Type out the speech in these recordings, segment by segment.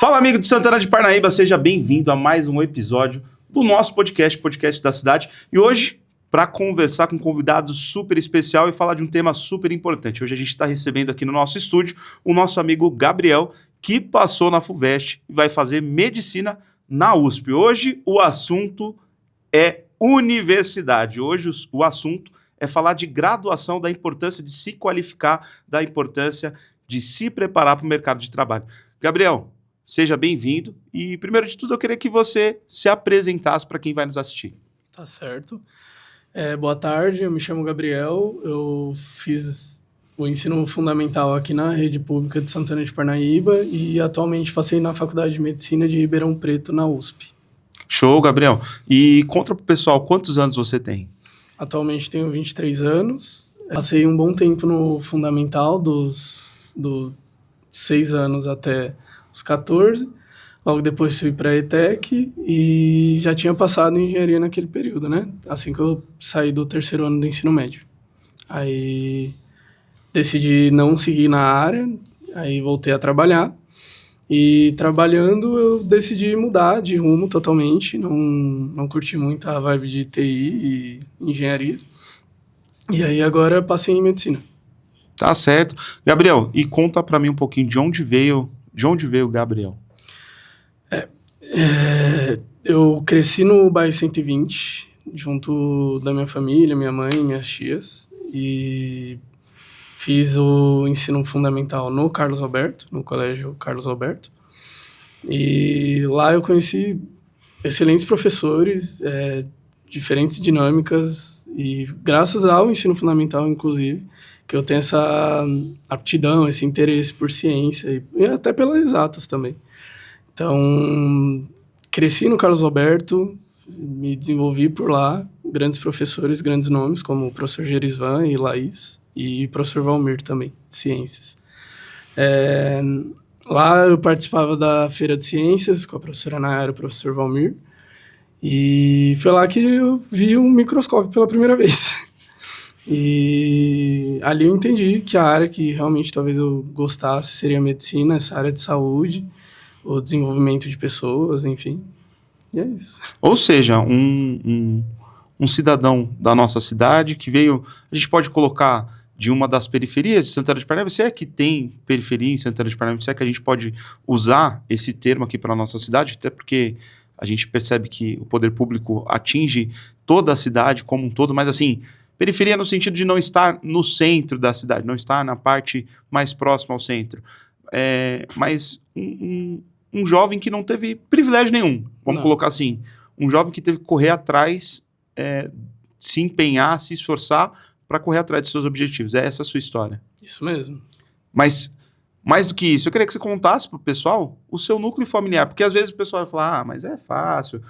Fala, amigo de Santana de Parnaíba, seja bem-vindo a mais um episódio do nosso podcast da cidade. E hoje, para conversar com um convidado super especial e falar de um tema super importante. Hoje a gente está recebendo aqui no nosso estúdio o nosso amigo Gabriel, que passou na FUVEST e vai fazer medicina na USP. Hoje o assunto é universidade. Hoje o assunto é falar de graduação, da importância de se qualificar, da importância de se preparar para o mercado de trabalho. Gabriel, seja bem-vindo e, primeiro de tudo, eu queria que você se apresentasse para quem vai nos assistir. Tá certo. Boa tarde, eu me chamo Gabriel, eu fiz o ensino fundamental aqui na rede pública de Santana de Parnaíba e atualmente passei na Faculdade de Medicina de Ribeirão Preto, na USP. Show, Gabriel. E conta pro pessoal, quantos anos você tem? Atualmente tenho 23 anos, passei um bom tempo no fundamental, dos 6 anos até os 14, logo depois fui para a ETEC e já tinha passado em engenharia naquele período, né? Assim que eu saí do terceiro ano do ensino médio. Aí decidi não seguir na área, aí voltei a trabalhar. E trabalhando eu decidi mudar de rumo totalmente, não curti muito a vibe de TI e engenharia. E aí agora passei em medicina. Tá certo. Gabriel, e conta para mim um pouquinho de onde veio o Gabriel. Eu cresci no bairro 120, junto da minha família, minha mãe, minhas tias, e fiz o ensino fundamental no Carlos Alberto, no Colégio Carlos Alberto. E lá eu conheci excelentes professores, diferentes dinâmicas, e graças ao ensino fundamental, inclusive, que eu tenho essa aptidão, esse interesse por ciência, e até pelas exatas também. Então, cresci no Carlos Alberto, me desenvolvi por lá, grandes professores, grandes nomes, como o professor Gerisvan e Laís, e o professor Valmir também, de ciências. Lá eu participava da Feira de Ciências, com a professora Nayara e o professor Valmir, e foi lá que eu vi um microscópio pela primeira vez. E ali eu entendi que a área que realmente talvez eu gostasse seria a medicina, essa área de saúde, o desenvolvimento de pessoas, enfim. E é isso. Ou seja, um cidadão da nossa cidade que veio, a gente pode colocar de uma das periferias de Santana de Parnaíba, se é que tem periferia em Santana de Parnaíba, se é que a gente pode usar esse termo aqui para a nossa cidade, até porque a gente percebe que o poder público atinge toda a cidade como um todo, mas assim, periferia no sentido de não estar no centro da cidade, não estar na parte mais próxima ao centro. Mas um jovem que não teve privilégio nenhum, vamos colocar assim, um jovem que teve que correr atrás, se empenhar, se esforçar para correr atrás dos seus objetivos. É essa a sua história. Isso mesmo. Mas, mais do que isso, eu queria que você contasse para o pessoal o seu núcleo familiar, porque às vezes o pessoal vai falar, mas é fácil,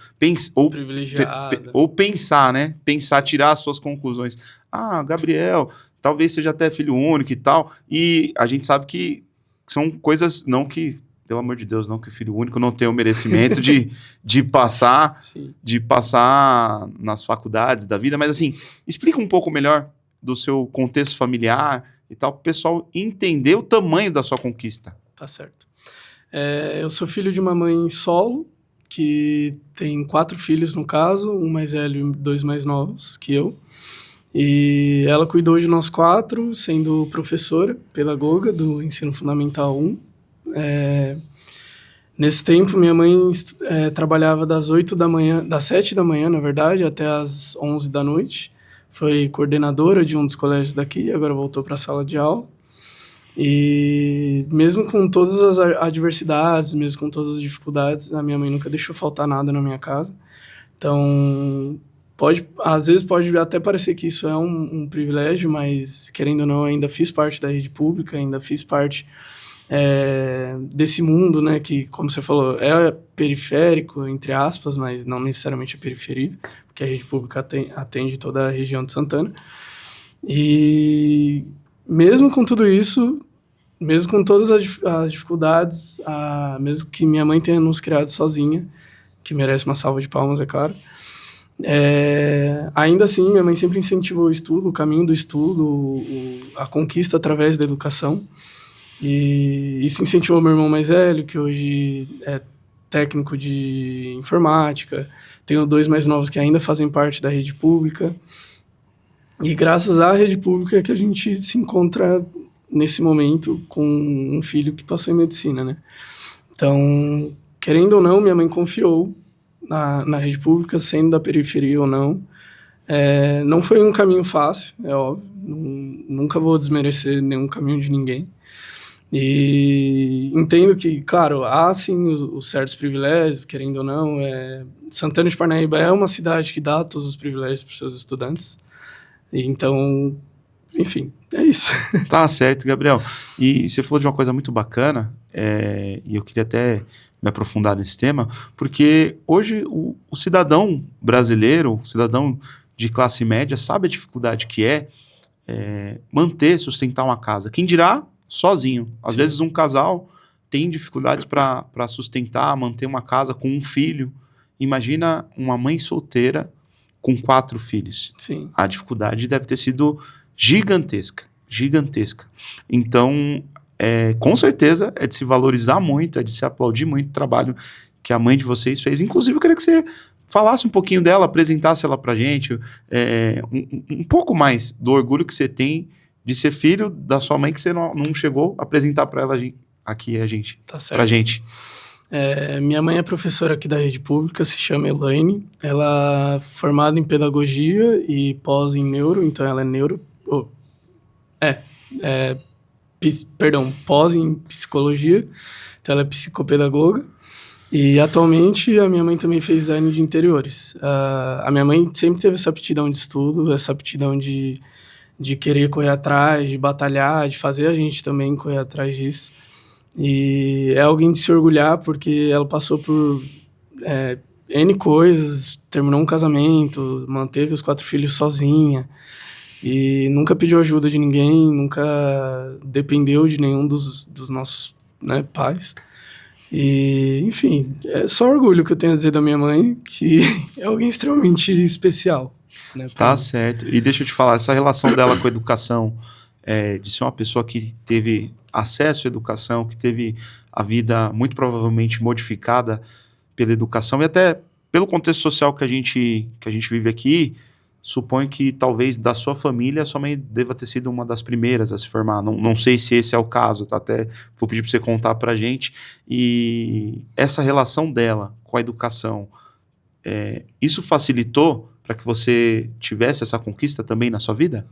ou pensar, né? Pensar, tirar as suas conclusões. Gabriel, talvez seja até filho único e tal, e a gente sabe que são coisas, não que, pelo amor de Deus, não que o filho único não tenha o merecimento de passar nas faculdades da vida, mas assim, explica um pouco melhor do seu contexto familiar e tal, para o pessoal entender o tamanho da sua conquista. Tá certo. Eu sou filho de uma mãe solo, que tem 4 filhos no caso, um mais velho e 2 mais novos que eu. E ela cuidou de nós 4, sendo professora, pedagoga do Ensino Fundamental 1. Nesse tempo, minha mãe trabalhava das 7 da manhã, na verdade, até as 11 da noite. Foi coordenadora de um dos colégios daqui, agora voltou para a sala de aula. E mesmo com todas as adversidades, mesmo com todas as dificuldades, a minha mãe nunca deixou faltar nada na minha casa. Então, às vezes pode até parecer que isso é um privilégio, mas, querendo ou não, eu ainda fiz parte da rede pública, ainda fiz parte desse mundo, né, que, como você falou, é periférico, entre aspas, mas não necessariamente a periferia, porque a rede pública atende toda a região de Santana. E mesmo com tudo isso, mesmo com todas as dificuldades, mesmo que minha mãe tenha nos criado sozinha, que merece uma salva de palmas, é claro, ainda assim, minha mãe sempre incentivou o estudo, o caminho do estudo, a conquista através da educação. E isso incentivou meu irmão mais velho, que hoje é técnico de informática. Tenho 2 mais novos que ainda fazem parte da rede pública. E graças à rede pública é que a gente se encontra nesse momento com um filho que passou em medicina, né? Então, querendo ou não, minha mãe confiou na rede pública, sendo da periferia ou não. Não foi um caminho fácil, é óbvio. Nunca vou desmerecer nenhum caminho de ninguém. E entendo que, claro, há sim os certos privilégios, querendo ou não. Santana de Parnaíba é uma cidade que dá todos os privilégios para os seus estudantes. Então, enfim, é isso. Tá certo, Gabriel. E você falou de uma coisa muito bacana, e eu queria até me aprofundar nesse tema, porque hoje o cidadão brasileiro, o cidadão de classe média, sabe a dificuldade que manter, sustentar uma casa. Quem dirá sozinho. Às vezes um casal tem dificuldades para sustentar, manter uma casa com um filho. Imagina uma mãe solteira com 4 filhos. Sim. A dificuldade deve ter sido gigantesca. Então, com certeza, é de se valorizar muito, é de se aplaudir muito o trabalho que a mãe de vocês fez. Inclusive, eu queria que você falasse um pouquinho dela, apresentasse ela pra gente, um pouco mais do orgulho que você tem de ser filho da sua mãe, que você não chegou a apresentar para ela aqui, Tá certo. Pra gente. Minha mãe é professora aqui da rede pública, se chama Elaine. Ela é formada em pedagogia e pós em neuro, então ela é pós em psicologia, então ela é psicopedagoga. E atualmente a minha mãe também fez design de interiores. A minha mãe sempre teve essa aptidão de estudo, essa aptidão de querer correr atrás, de batalhar, de fazer a gente também correr atrás disso. E é alguém de se orgulhar, porque ela passou por N coisas, terminou um casamento, manteve os 4 filhos sozinha, e nunca pediu ajuda de ninguém, nunca dependeu de nenhum dos nossos, né, pais. E, enfim, é só orgulho que eu tenho a dizer da minha mãe, que é alguém extremamente especial. Né, tá certo. E deixa eu te falar, essa relação dela com a educação, de ser uma pessoa que teve acesso à educação, que teve a vida muito provavelmente modificada pela educação e até pelo contexto social que a gente vive aqui, suponho que talvez da sua família, a sua mãe deva ter sido uma das primeiras a se formar. Não sei se esse é o caso, tá? Até vou pedir para você contar pra gente. E essa relação dela com a educação, isso facilitou para que você tivesse essa conquista também na sua vida?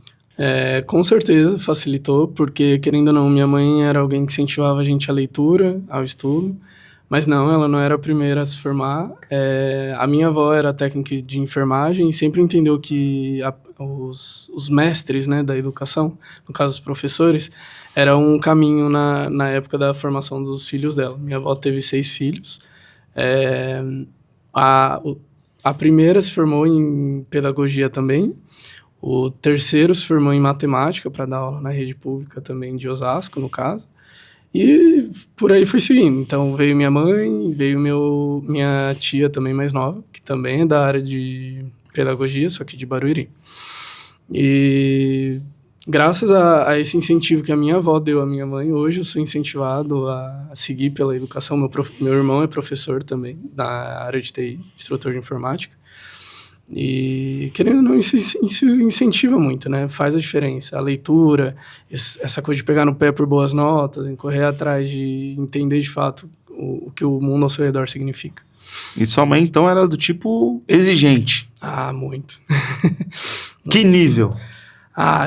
Com certeza facilitou, porque, querendo ou não, minha mãe era alguém que incentivava a gente à leitura, ao estudo, mas não, ela não era a primeira a se formar. A minha avó era técnica de enfermagem e sempre entendeu que os mestres, né, da educação, no caso os professores, era um caminho na época da formação dos filhos dela. Minha avó teve 6 filhos. A primeira se formou em pedagogia também. O terceiro se formou em matemática para dar aula na rede pública também de Osasco, no caso. E por aí foi seguindo. Então veio minha mãe, veio minha tia também mais nova, que também é da área de pedagogia, só que de Barueri. E graças a esse incentivo que a minha avó deu à minha mãe, hoje eu sou incentivado a seguir pela educação. Meu irmão é professor também, da área de TI, instrutor de informática. E, querendo ou não, isso incentiva muito, né? Faz a diferença. A leitura, essa coisa de pegar no pé por boas notas, em correr atrás de entender de fato o que o mundo ao seu redor significa. E sua mãe, então, era do tipo exigente? Ah, muito. Que nível?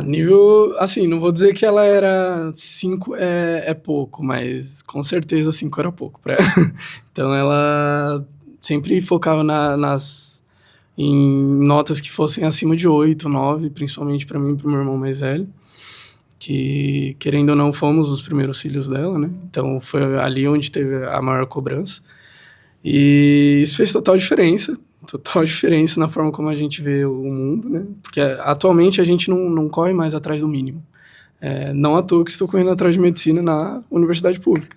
Nível, assim, não vou dizer que ela era 5 é pouco, mas com certeza 5 era pouco pra ela. Então ela sempre focava em notas que fossem acima de 8, 9, principalmente para mim e para o meu irmão mais velho, que, querendo ou não, fomos os primeiros filhos dela, né? Então foi ali onde teve a maior cobrança. E isso fez total diferença na forma como a gente vê o mundo, né? Porque atualmente a gente não corre mais atrás do mínimo. Não à toa que estou correndo atrás de medicina na universidade pública.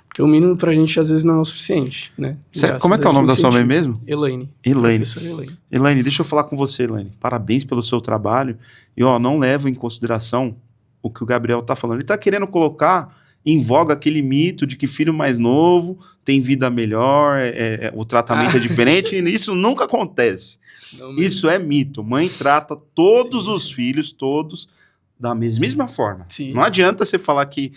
Porque o mínimo pra gente às vezes não é o suficiente, né? Como é que é o nome da sua mãe mesmo? Elaine. Elaine. Elaine. Elaine, deixa eu falar com você, Elaine. Parabéns pelo seu trabalho. E não levo em consideração o que o Gabriel tá falando. Ele tá querendo colocar em voga aquele mito de que filho mais novo tem vida melhor, o tratamento é diferente, e isso nunca acontece. Isso é mito. Mãe trata todos os filhos, todos, da mesma forma. Sim. Não adianta você falar que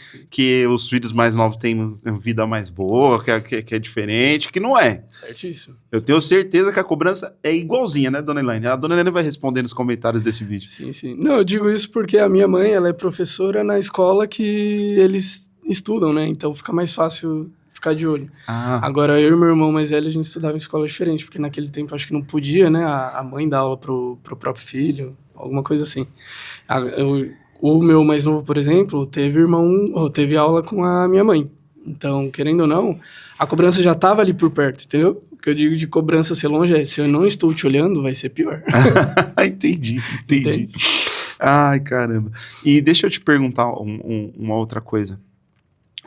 os filhos mais novos têm vida mais boa, que é diferente, que não é. Certíssimo. Eu tenho certeza que a cobrança é igualzinha, né, dona Elaine? A dona Elaine vai responder nos comentários desse vídeo. Sim, sim. Não, eu digo isso porque a minha mãe, ela é professora na escola que eles estudam, né? Então fica mais fácil ficar de olho. Agora, eu e meu irmão mais velho, a gente estudava em escola diferente, porque naquele tempo acho que não podia, né, a mãe dar aula pro próprio filho, alguma coisa assim. O meu mais novo, por exemplo, teve aula com a minha mãe. Então, querendo ou não, a cobrança já estava ali por perto, entendeu? O que eu digo de cobrança ser longe é, se eu não estou te olhando, vai ser pior. Entendi. Ai, caramba. E deixa eu te perguntar uma outra coisa.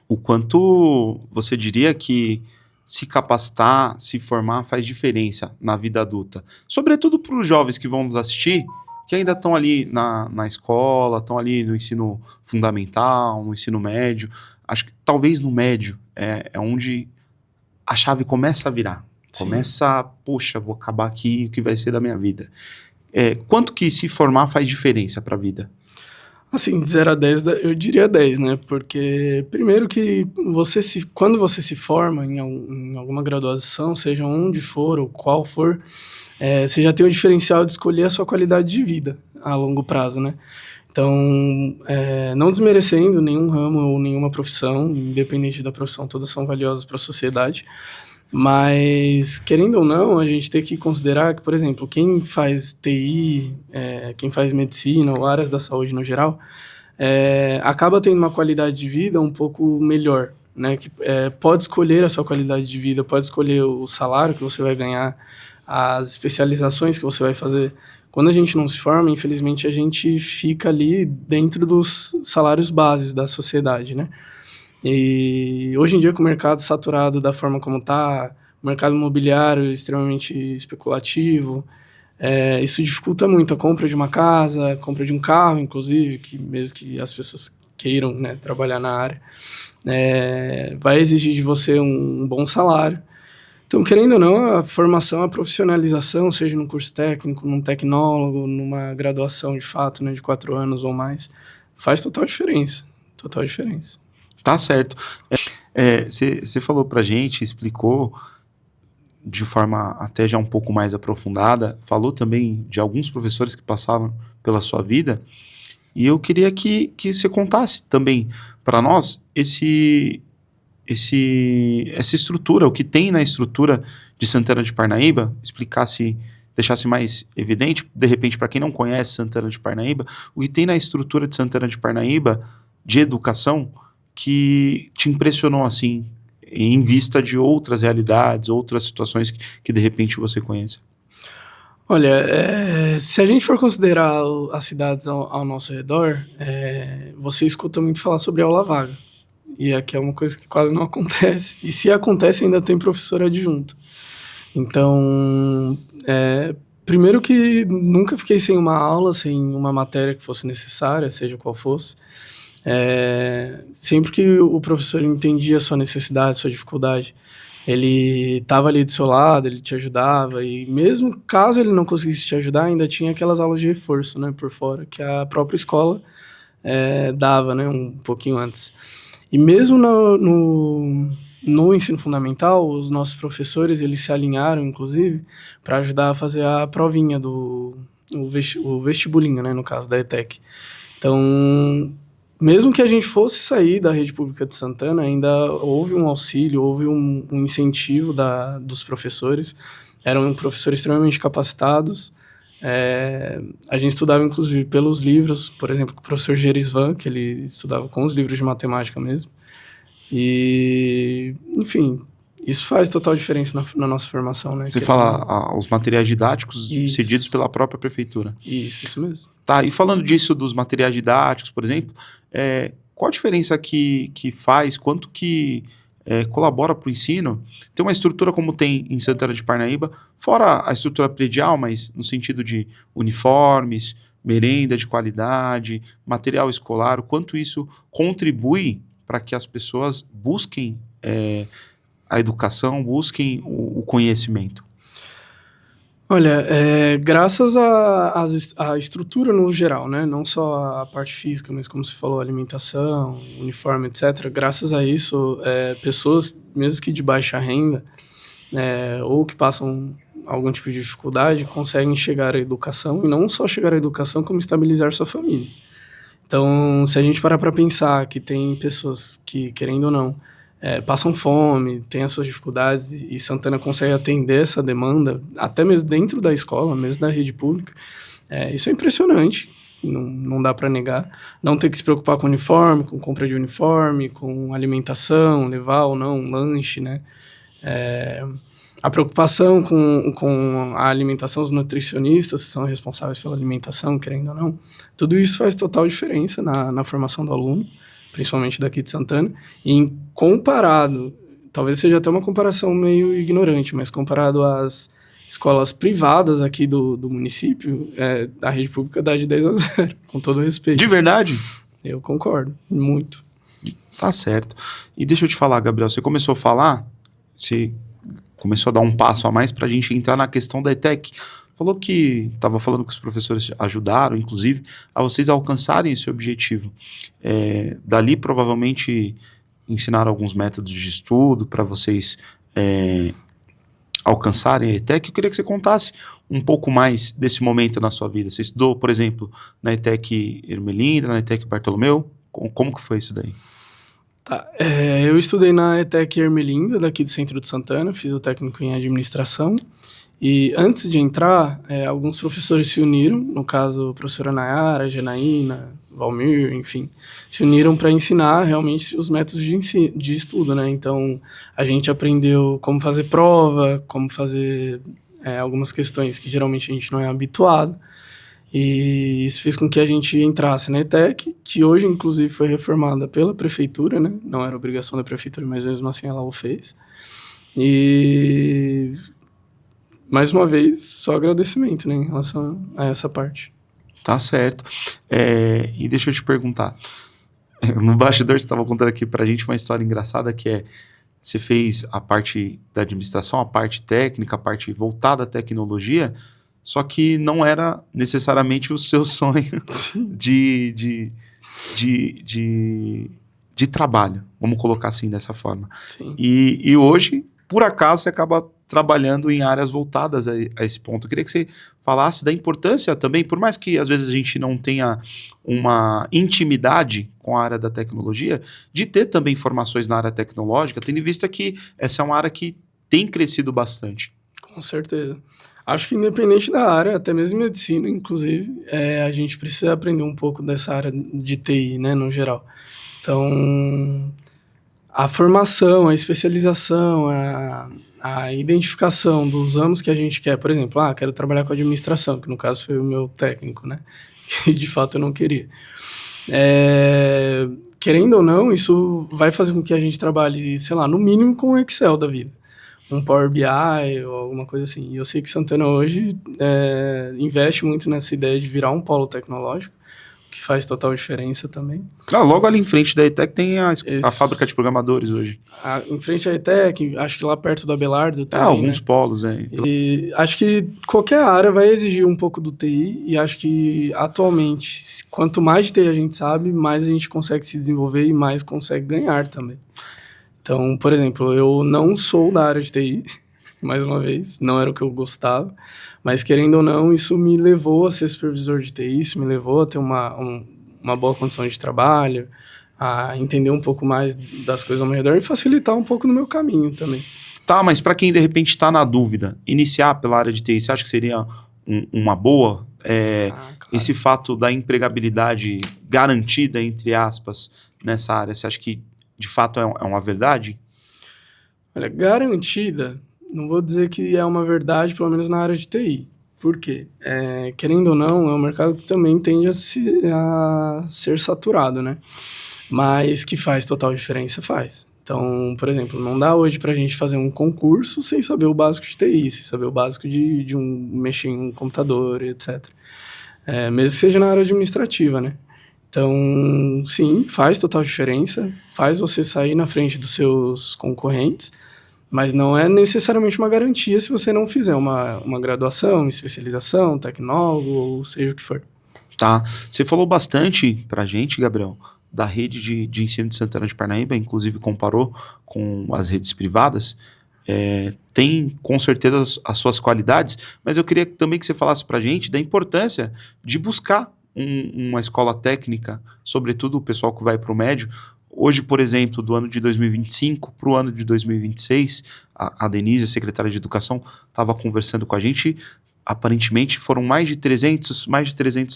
O quanto você diria que se capacitar, se formar, faz diferença na vida adulta? Sobretudo para os jovens que vão nos assistir, que ainda estão ali na escola, estão ali no ensino fundamental, no ensino médio. Acho que talvez no médio é onde a chave começa a virar. Sim. Poxa, vou acabar aqui, o que vai ser da minha vida? Quanto que se formar faz diferença para a vida? Assim, de 0 a 10, eu diria 10, né? Porque, primeiro que quando você se forma em alguma graduação, seja onde for ou qual for, você já tem o diferencial de escolher a sua qualidade de vida a longo prazo, né? Então, não desmerecendo nenhum ramo ou nenhuma profissão, independente da profissão, todas são valiosas para a sociedade, mas, querendo ou não, a gente tem que considerar que, por exemplo, quem faz TI, quem faz medicina ou áreas da saúde no geral, acaba tendo uma qualidade de vida um pouco melhor, né? Que, pode escolher a sua qualidade de vida, pode escolher o salário que você vai ganhar, as especializações que você vai fazer. Quando a gente não se forma, infelizmente, a gente fica ali dentro dos salários bases da sociedade, né? E hoje em dia, com o mercado saturado da forma como está, o mercado imobiliário extremamente especulativo, isso dificulta muito a compra de uma casa, a compra de um carro, inclusive, que mesmo que as pessoas queiram, né, trabalhar na área, vai exigir de você um bom salário. Então, querendo ou não, a formação, a profissionalização, seja num curso técnico, num tecnólogo, numa graduação de fato, né, de 4 anos ou mais, faz total diferença. Total diferença. Tá certo. Você falou pra gente, explicou de forma até já um pouco mais aprofundada, falou também de alguns professores que passaram pela sua vida, e eu queria que você contasse também para nós essa estrutura, o que tem na estrutura de Santana de Parnaíba, deixasse mais evidente, de repente, para quem não conhece Santana de Parnaíba, o que tem na estrutura de Santana de Parnaíba de educação que te impressionou assim, em vista de outras realidades, outras situações que de repente você conhece? Olha, se a gente for considerar as cidades ao nosso redor, você escuta muito falar sobre aula vaga. E aqui é uma coisa que quase não acontece. E se acontece, ainda tem professor adjunto. Então, primeiro que nunca fiquei sem uma aula, sem uma matéria que fosse necessária, seja qual fosse. Sempre que o professor entendia a sua necessidade, a sua dificuldade, ele estava ali do seu lado, ele te ajudava, e mesmo caso ele não conseguisse te ajudar, ainda tinha aquelas aulas de reforço, né, por fora, que a própria escola dava, né, um pouquinho antes. E mesmo no ensino fundamental, os nossos professores, eles se alinharam, inclusive, para ajudar a fazer a provinha o vestibulinho, né, no caso da ETEC. Então, mesmo que a gente fosse sair da rede pública de Santana, ainda houve um auxílio, houve um incentivo dos professores. Eram professores extremamente capacitados. A gente estudava, inclusive, pelos livros, por exemplo, com o professor Gerisvan, que ele estudava com os livros de matemática mesmo. E, enfim, isso faz total diferença na nossa formação, né? Você fala os materiais didáticos cedidos pela própria prefeitura. Isso mesmo. Tá, e falando disso, dos materiais didáticos, por exemplo, qual a diferença que faz, quanto que colabora para o ensino? Tem uma estrutura como tem em Santana de Parnaíba, fora a estrutura predial, mas no sentido de uniformes, merenda de qualidade, material escolar, o quanto isso contribui para que as pessoas busquem a educação, busquem o conhecimento? Olha, graças à estrutura no geral, né? Não só a parte física, mas como você falou, alimentação, uniforme, etc. Graças a isso, pessoas, mesmo que de baixa renda, ou que passam algum tipo de dificuldade, conseguem chegar à educação, e não só chegar à educação, como estabilizar sua família. Então, se a gente parar para pensar que tem pessoas que, querendo ou não, passam fome, têm as suas dificuldades, e Santana consegue atender essa demanda, até mesmo dentro da escola, mesmo da rede pública, isso é impressionante, não dá para negar. Não ter que se preocupar com uniforme, com compra de uniforme, com alimentação, levar ou não um lanche, né? A preocupação com a alimentação, os nutricionistas que são responsáveis pela alimentação, querendo ou não, tudo isso faz total diferença na formação do aluno, principalmente daqui de Santana, e comparado, talvez seja até uma comparação meio ignorante, mas comparado às escolas privadas aqui do município, a rede pública dá de 10-0, com todo respeito. De verdade? Eu concordo, muito. Tá certo. E deixa eu te falar, Gabriel, você começou a falar, você começou a dar um passo a mais para a gente entrar na questão da ETEC. Falou que estava falando que os professores ajudaram, inclusive, a vocês alcançarem esse objetivo. Dali, provavelmente, ensinaram alguns métodos de estudo para vocês alcançarem a ETEC. Eu queria que você contasse um pouco mais desse momento na sua vida. Você estudou, por exemplo, na ETEC Ermelinda, na ETEC Bartolomeu? Como que foi isso daí? Tá, eu estudei na ETEC Ermelinda, daqui do centro de Santana, fiz o técnico em administração, e antes de entrar, alguns professores se uniram, no caso a professora Nayara, Janaína, Valmir, enfim, se uniram para ensinar realmente os métodos de estudo, né? Então, a gente aprendeu como fazer prova, como fazer algumas questões que geralmente a gente não é habituado, e isso fez com que a gente entrasse na ETEC, que hoje, inclusive, foi reformada pela prefeitura, né? Não era obrigação da prefeitura, mas mesmo assim ela o fez. E, mais uma vez, só agradecimento, né, em relação a essa parte. Tá certo. E deixa eu te perguntar. No bastidor, você estava contando aqui pra gente uma história engraçada, que você fez a parte da administração, a parte técnica, a parte voltada à tecnologia, só que não era necessariamente o seu sonho de trabalho, vamos colocar assim, dessa forma. Sim. E hoje, por acaso, você acaba trabalhando em áreas voltadas a esse ponto. Eu queria que você falasse da importância também, por mais que às vezes a gente não tenha uma intimidade com a área da tecnologia, de ter também formações na área tecnológica, tendo em vista que essa é uma área que tem crescido bastante. Com certeza. Acho que independente da área, até mesmo medicina, inclusive, a gente precisa aprender um pouco dessa área de TI, né, no geral. Então, a formação, a especialização, a identificação dos ramos que a gente quer, por exemplo, quero trabalhar com administração, que no caso foi o meu técnico, né, que de fato eu não queria. Querendo ou não, isso vai fazer com que a gente trabalhe, sei lá, no mínimo com o Excel da vida. Um Power BI ou alguma coisa assim. E eu sei que Santana hoje investe muito nessa ideia de virar um polo tecnológico, que faz total diferença também. Logo ali em frente da ETEC tem a fábrica de programadores hoje. Em frente à ETEC, acho que lá perto do Abelardo também, alguns né? polos, E acho que qualquer área vai exigir um pouco do TI, e acho que atualmente, quanto mais de TI a gente sabe, mais a gente consegue se desenvolver e mais consegue ganhar também. Então, por exemplo, eu não sou da área de TI, mais uma vez, não era o que eu gostava, mas querendo ou não, isso me levou a ser supervisor de TI, isso me levou a ter uma boa condição de trabalho, a entender um pouco mais das coisas ao meu redor e facilitar um pouco no meu caminho também. Tá, mas para quem de repente está na dúvida, iniciar pela área de TI, você acha que seria uma boa? Claro. Esse fato da empregabilidade garantida, entre aspas, nessa área, você acha que de fato é uma verdade? Olha, garantida, não vou dizer que é uma verdade, pelo menos na área de TI. Por quê? Querendo ou não, é um mercado que também tende a ser saturado, né? Mas que faz total diferença, faz. Então, por exemplo, não dá hoje pra gente fazer um concurso sem saber o básico de TI, sem saber o básico de mexer em um computador, etc. Mesmo que seja na área administrativa, né? Então, sim, faz total diferença, faz você sair na frente dos seus concorrentes, mas não é necessariamente uma garantia se você não fizer uma graduação, especialização, tecnólogo, ou seja o que for. Tá? Você falou bastante pra gente, Gabriel, da rede de ensino de Santana de Parnaíba, inclusive comparou com as redes privadas. Tem com certeza as suas qualidades, mas eu queria também que você falasse pra gente da importância de buscar uma escola técnica, sobretudo o pessoal que vai para o médio. Hoje, por exemplo, do ano de 2025 para o ano de 2026, a Denise, a secretária de Educação, estava conversando com a gente. Aparentemente foram mais de 300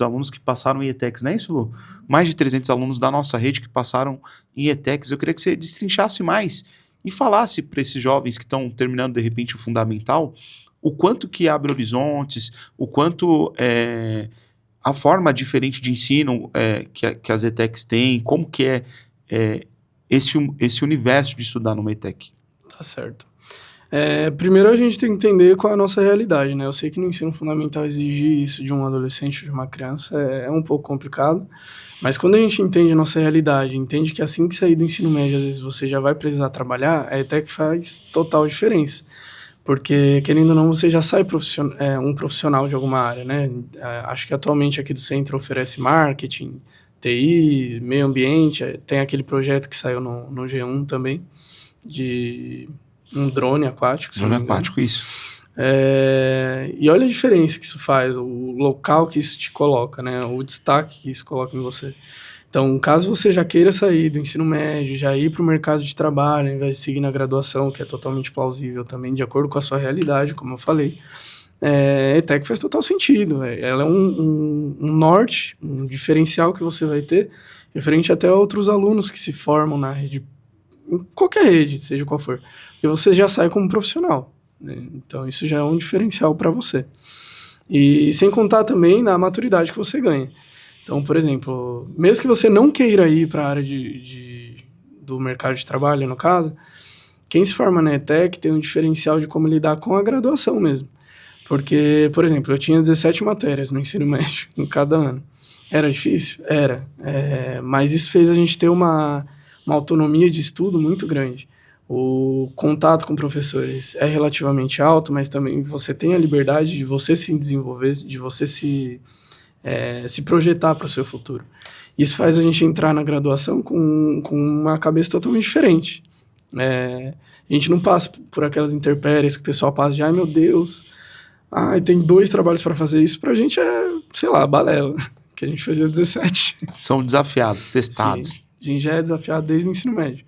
alunos que passaram em ETECs, não é isso, Lu? Mais de 300 alunos da nossa rede que passaram em ETECs. Eu queria que você destrinchasse mais e falasse para esses jovens que estão terminando, de repente, o fundamental, o quanto que abre horizontes, o quanto a forma diferente de ensino que as ETECs têm, como que esse universo de estudar numa ETEC. Tá certo. Primeiro a gente tem que entender qual é a nossa realidade, né? Eu sei que no ensino fundamental exigir isso de um adolescente ou de uma criança é um pouco complicado, mas quando a gente entende a nossa realidade, entende que assim que sair do ensino médio, às vezes você já vai precisar trabalhar, a ETEC faz total diferença. Porque, querendo ou não, você já sai um profissional de alguma área, né? Acho que atualmente aqui do centro oferece marketing, TI, meio ambiente, tem aquele projeto que saiu no G1 também, de um drone aquático. Drone aquático, isso. E olha a diferença que isso faz, o local que isso te coloca, né? O destaque que isso coloca em você. Então, caso você já queira sair do ensino médio, já ir para o mercado de trabalho, ao invés de seguir na graduação, que é totalmente plausível também, de acordo com a sua realidade, como eu falei, a ETEC faz total sentido. Ela é um norte, um diferencial que você vai ter, referente até a outros alunos que se formam na rede, em qualquer rede, seja qual for, porque você já sai como profissional, né? Então, isso já é um diferencial para você. E sem contar também na maturidade que você ganha. Então, por exemplo, mesmo que você não queira ir para a área do mercado de trabalho, no caso, quem se forma na ETEC tem um diferencial de como lidar com a graduação mesmo. Porque, por exemplo, eu tinha 17 matérias no ensino médio em cada ano. Era difícil? Era. Mas isso fez a gente ter uma autonomia de estudo muito grande. O contato com professores é relativamente alto, mas também você tem a liberdade de você se desenvolver, de você se projetar para o seu futuro. Isso faz a gente entrar na graduação com uma cabeça totalmente diferente. A gente não passa por aquelas intempéries que o pessoal passa de, ai meu Deus, tem 2 trabalhos para fazer. Isso pra gente sei lá, balela, que a gente fazia 17. São desafiados, testados. Sim, a gente já é desafiado desde o ensino médio.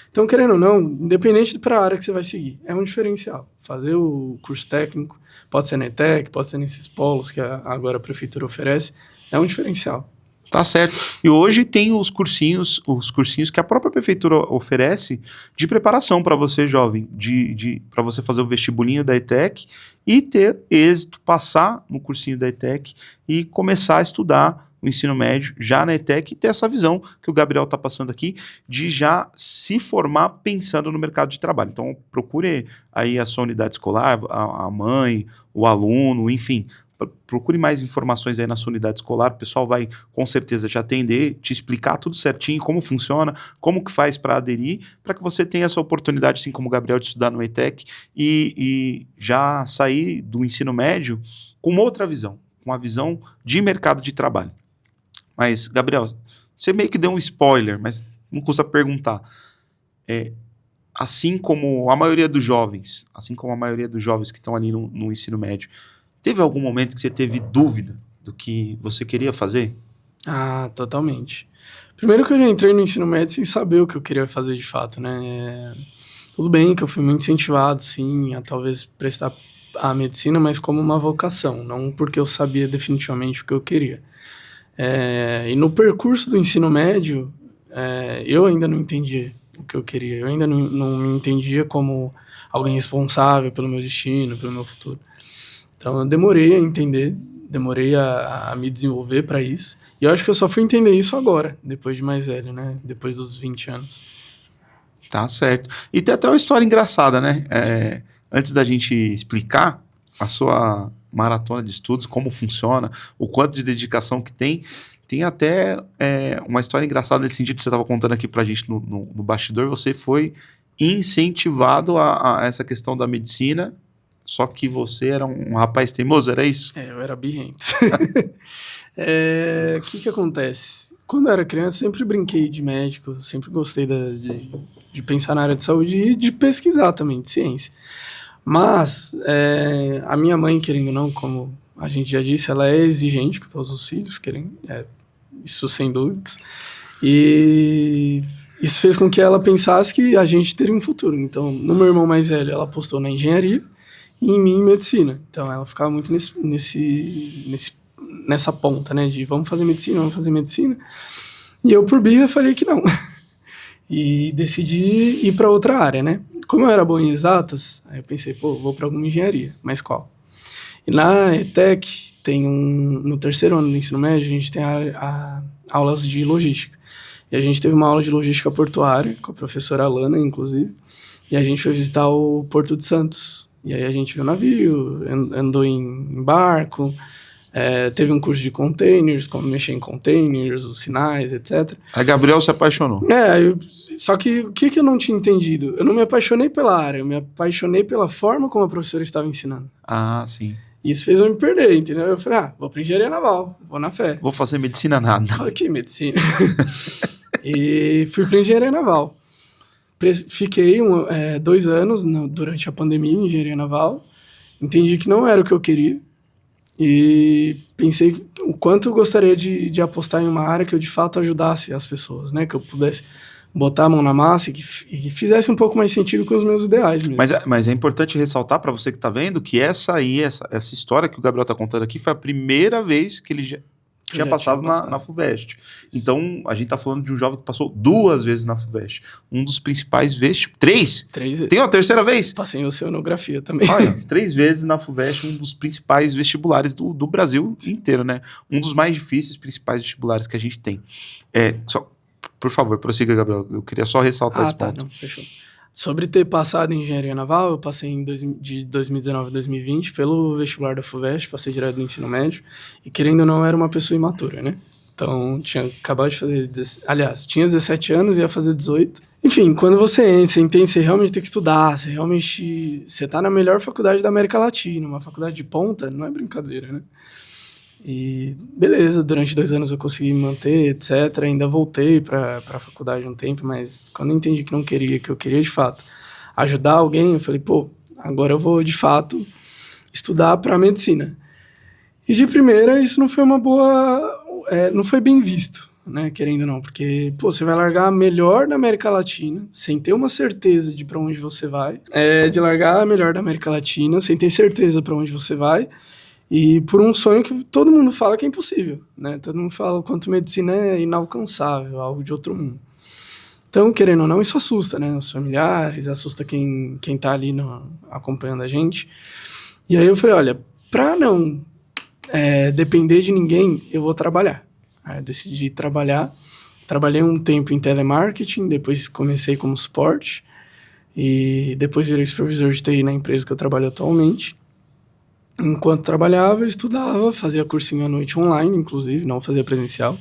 Então, querendo ou não, independente para a área que você vai seguir, é um diferencial. Fazer o curso técnico, pode ser na ETEC, pode ser nesses polos que agora a prefeitura oferece, é um diferencial. Tá certo. E hoje tem os cursinhos que a própria prefeitura oferece de preparação para você, jovem, para você fazer o vestibulinho da ETEC e ter êxito, passar no cursinho da ETEC e começar a estudar o ensino médio já na ETEC e ter essa visão que o Gabriel está passando aqui de já se formar pensando no mercado de trabalho. Então procure aí a sua unidade escolar, a mãe, o aluno, enfim, procure mais informações aí na sua unidade escolar, o pessoal vai com certeza te atender, te explicar tudo certinho, como funciona, como que faz para aderir, para que você tenha essa oportunidade, assim como o Gabriel, de estudar no ETEC e já sair do ensino médio com uma outra visão, com uma visão de mercado de trabalho. Mas, Gabriel, você meio que deu um spoiler, mas não custa perguntar. Assim como a maioria dos jovens que estão ali no ensino médio, teve algum momento que você teve dúvida do que você queria fazer? Totalmente. Primeiro que eu já entrei no ensino médio sem saber o que eu queria fazer de fato, né? Tudo bem que eu fui muito incentivado, sim, a talvez prestar a medicina, mas como uma vocação, não porque eu sabia definitivamente o que eu queria. E no percurso do ensino médio, eu ainda não entendia o que eu queria. Eu ainda não me entendia como alguém responsável pelo meu destino, pelo meu futuro. Então eu demorei a entender, demorei a me desenvolver para isso. E eu acho que eu só fui entender isso agora, depois de mais velho, né? Depois dos 20 anos. Tá certo. E tem até uma história engraçada, né? Antes da gente explicar a sua maratona de estudos, como funciona, o quanto de dedicação que tem, Tem até uma história engraçada nesse sentido que você estava contando aqui pra gente no bastidor. Você foi incentivado a essa questão da medicina, só que você era um rapaz teimoso, era isso? Eu era birrento. O que acontece? Quando eu era criança, sempre brinquei de médico, sempre gostei de pensar na área de saúde e de pesquisar também, de ciência. Mas a minha mãe, querendo ou não, como a gente já disse, ela é exigente com todos os filhos, isso sem dúvidas. E isso fez com que ela pensasse que a gente teria um futuro. Então, no meu irmão mais velho, ela apostou na engenharia e em mim em medicina. Então, ela ficava muito nessa ponta, né? De vamos fazer medicina, vamos fazer medicina. E eu, por birra, falei que não. E decidi ir para outra área, né? Como eu era bom em exatas, aí eu pensei, vou para alguma engenharia. Mas qual? E na ETEC, no terceiro ano do ensino médio, a gente tem aulas de logística. E a gente teve uma aula de logística portuária, com a professora Alana, inclusive, e a gente foi visitar o Porto de Santos. E aí a gente viu navio, andou em barco, teve um curso de containers, como mexer em containers, os sinais, etc. A Gabriel se apaixonou. Só que o que eu não tinha entendido? Eu não me apaixonei pela área, eu me apaixonei pela forma como a professora estava ensinando. Ah, sim. Isso fez eu me perder, entendeu? Eu falei, vou pra engenharia naval, vou na fé. Vou fazer medicina nada. Falei, que medicina? E fui pra engenharia naval. Fiquei 2 anos durante a pandemia em engenharia naval. Entendi que não era o que eu queria. E pensei o quanto eu gostaria de apostar em uma área que eu de fato ajudasse as pessoas, né? Que eu pudesse botar a mão na massa e que fizesse um pouco mais sentido com os meus ideais mesmo. Mas é importante ressaltar para você que tá vendo que essa história que o Gabriel tá contando aqui foi a primeira vez que ele já tinha passado na FUVEST. Então, a gente tá falando de um jovem que passou 2 vezes na FUVEST. Um dos principais 3? 3 vezes. Tem uma terceira vez? Passei em oceanografia também. Olha, 3 vezes na FUVEST, um dos principais vestibulares do Brasil inteiro, né? Um dos mais difíceis, principais vestibulares que a gente tem. Por favor, prossiga, Gabriel. Eu queria só ressaltar esse ponto. Não, fechou. Sobre ter passado em engenharia naval, eu passei de 2019 a 2020 pelo vestibular da FUVEST, passei direto do ensino médio, e querendo ou não, era uma pessoa imatura, né? Então, tinha acabado de fazer... tinha 17 anos e ia fazer 18. Enfim, quando você entende, você realmente tem que estudar, você tá na melhor faculdade da América Latina, uma faculdade de ponta, não é brincadeira, né? E beleza, durante 2 anos eu consegui me manter, etc. Ainda voltei para a faculdade um tempo, mas quando eu entendi que não queria, que eu queria de fato ajudar alguém, eu falei, agora eu vou de fato estudar para medicina. E de primeira isso não foi uma boa, não foi bem visto, né, querendo ou não, porque você vai largar a melhor da América Latina sem ter uma certeza de para onde você vai, de largar a melhor da América Latina sem ter certeza para onde você vai. E por um sonho que todo mundo fala que é impossível, né? Todo mundo fala o quanto medicina é inalcançável, algo de outro mundo. Então, querendo ou não, isso assusta, né? Os familiares, assusta quem tá ali acompanhando a gente. E aí eu falei, olha, pra não depender de ninguém, eu vou trabalhar. Aí eu decidi trabalhar. Trabalhei um tempo em telemarketing, depois comecei como suporte. E depois virei supervisor de TI na empresa que eu trabalho atualmente. Enquanto trabalhava, eu estudava, fazia cursinho à noite online, inclusive, não fazia presencial.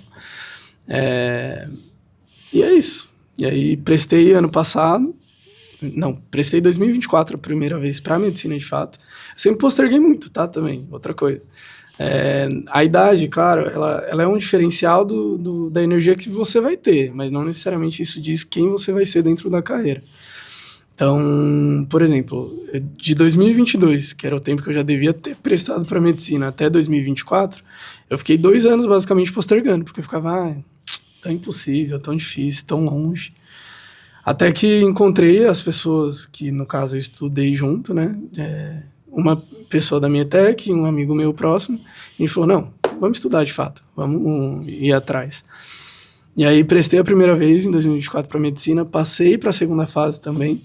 E é isso. E aí prestei ano passado, prestei 2024 a primeira vez para medicina de fato. Eu sempre posterguei muito, tá? Também, outra coisa. A idade, claro, ela é um diferencial da energia que você vai ter, mas não necessariamente isso diz quem você vai ser dentro da carreira. Então, por exemplo, de 2022, que era o tempo que eu já devia ter prestado para medicina, até 2024, eu fiquei 2 anos basicamente postergando, porque eu ficava, tão impossível, tão difícil, tão longe. Até que encontrei as pessoas que, no caso, eu estudei junto, né? Uma pessoa da minha ETEC, um amigo meu próximo, e a gente falou, não, vamos estudar de fato, vamos ir atrás. E aí prestei a primeira vez, em 2024, para medicina, passei para a segunda fase também,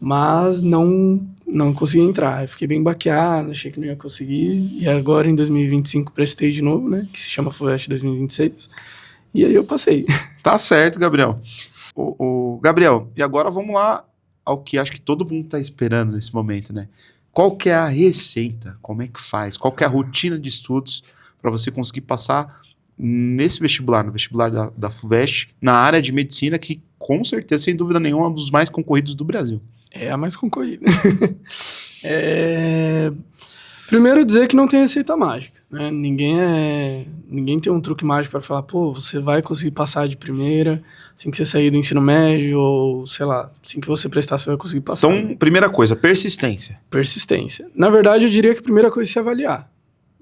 mas não consegui entrar. Eu fiquei bem baqueado, achei que não ia conseguir. E agora, em 2025, prestei de novo, né? Que se chama FUVEST 2026. E aí eu passei. Tá certo, Gabriel. Gabriel, e agora vamos lá ao que acho que todo mundo tá esperando nesse momento, né? Qual que é a receita? Como é que faz? Qual que é a rotina de estudos para você conseguir passar nesse vestibular, no vestibular da FUVEST, na área de medicina, que com certeza, sem dúvida nenhuma, é um dos mais concorridos do Brasil. É a mais concorrida. Primeiro dizer que não tem receita mágica, né? Ninguém tem um truque mágico para falar, pô, você vai conseguir passar de primeira, assim que você sair do ensino médio, ou sei lá, assim que você prestar, você vai conseguir passar. Então, primeira coisa, persistência. Persistência. Na verdade, eu diria que a primeira coisa é se avaliar.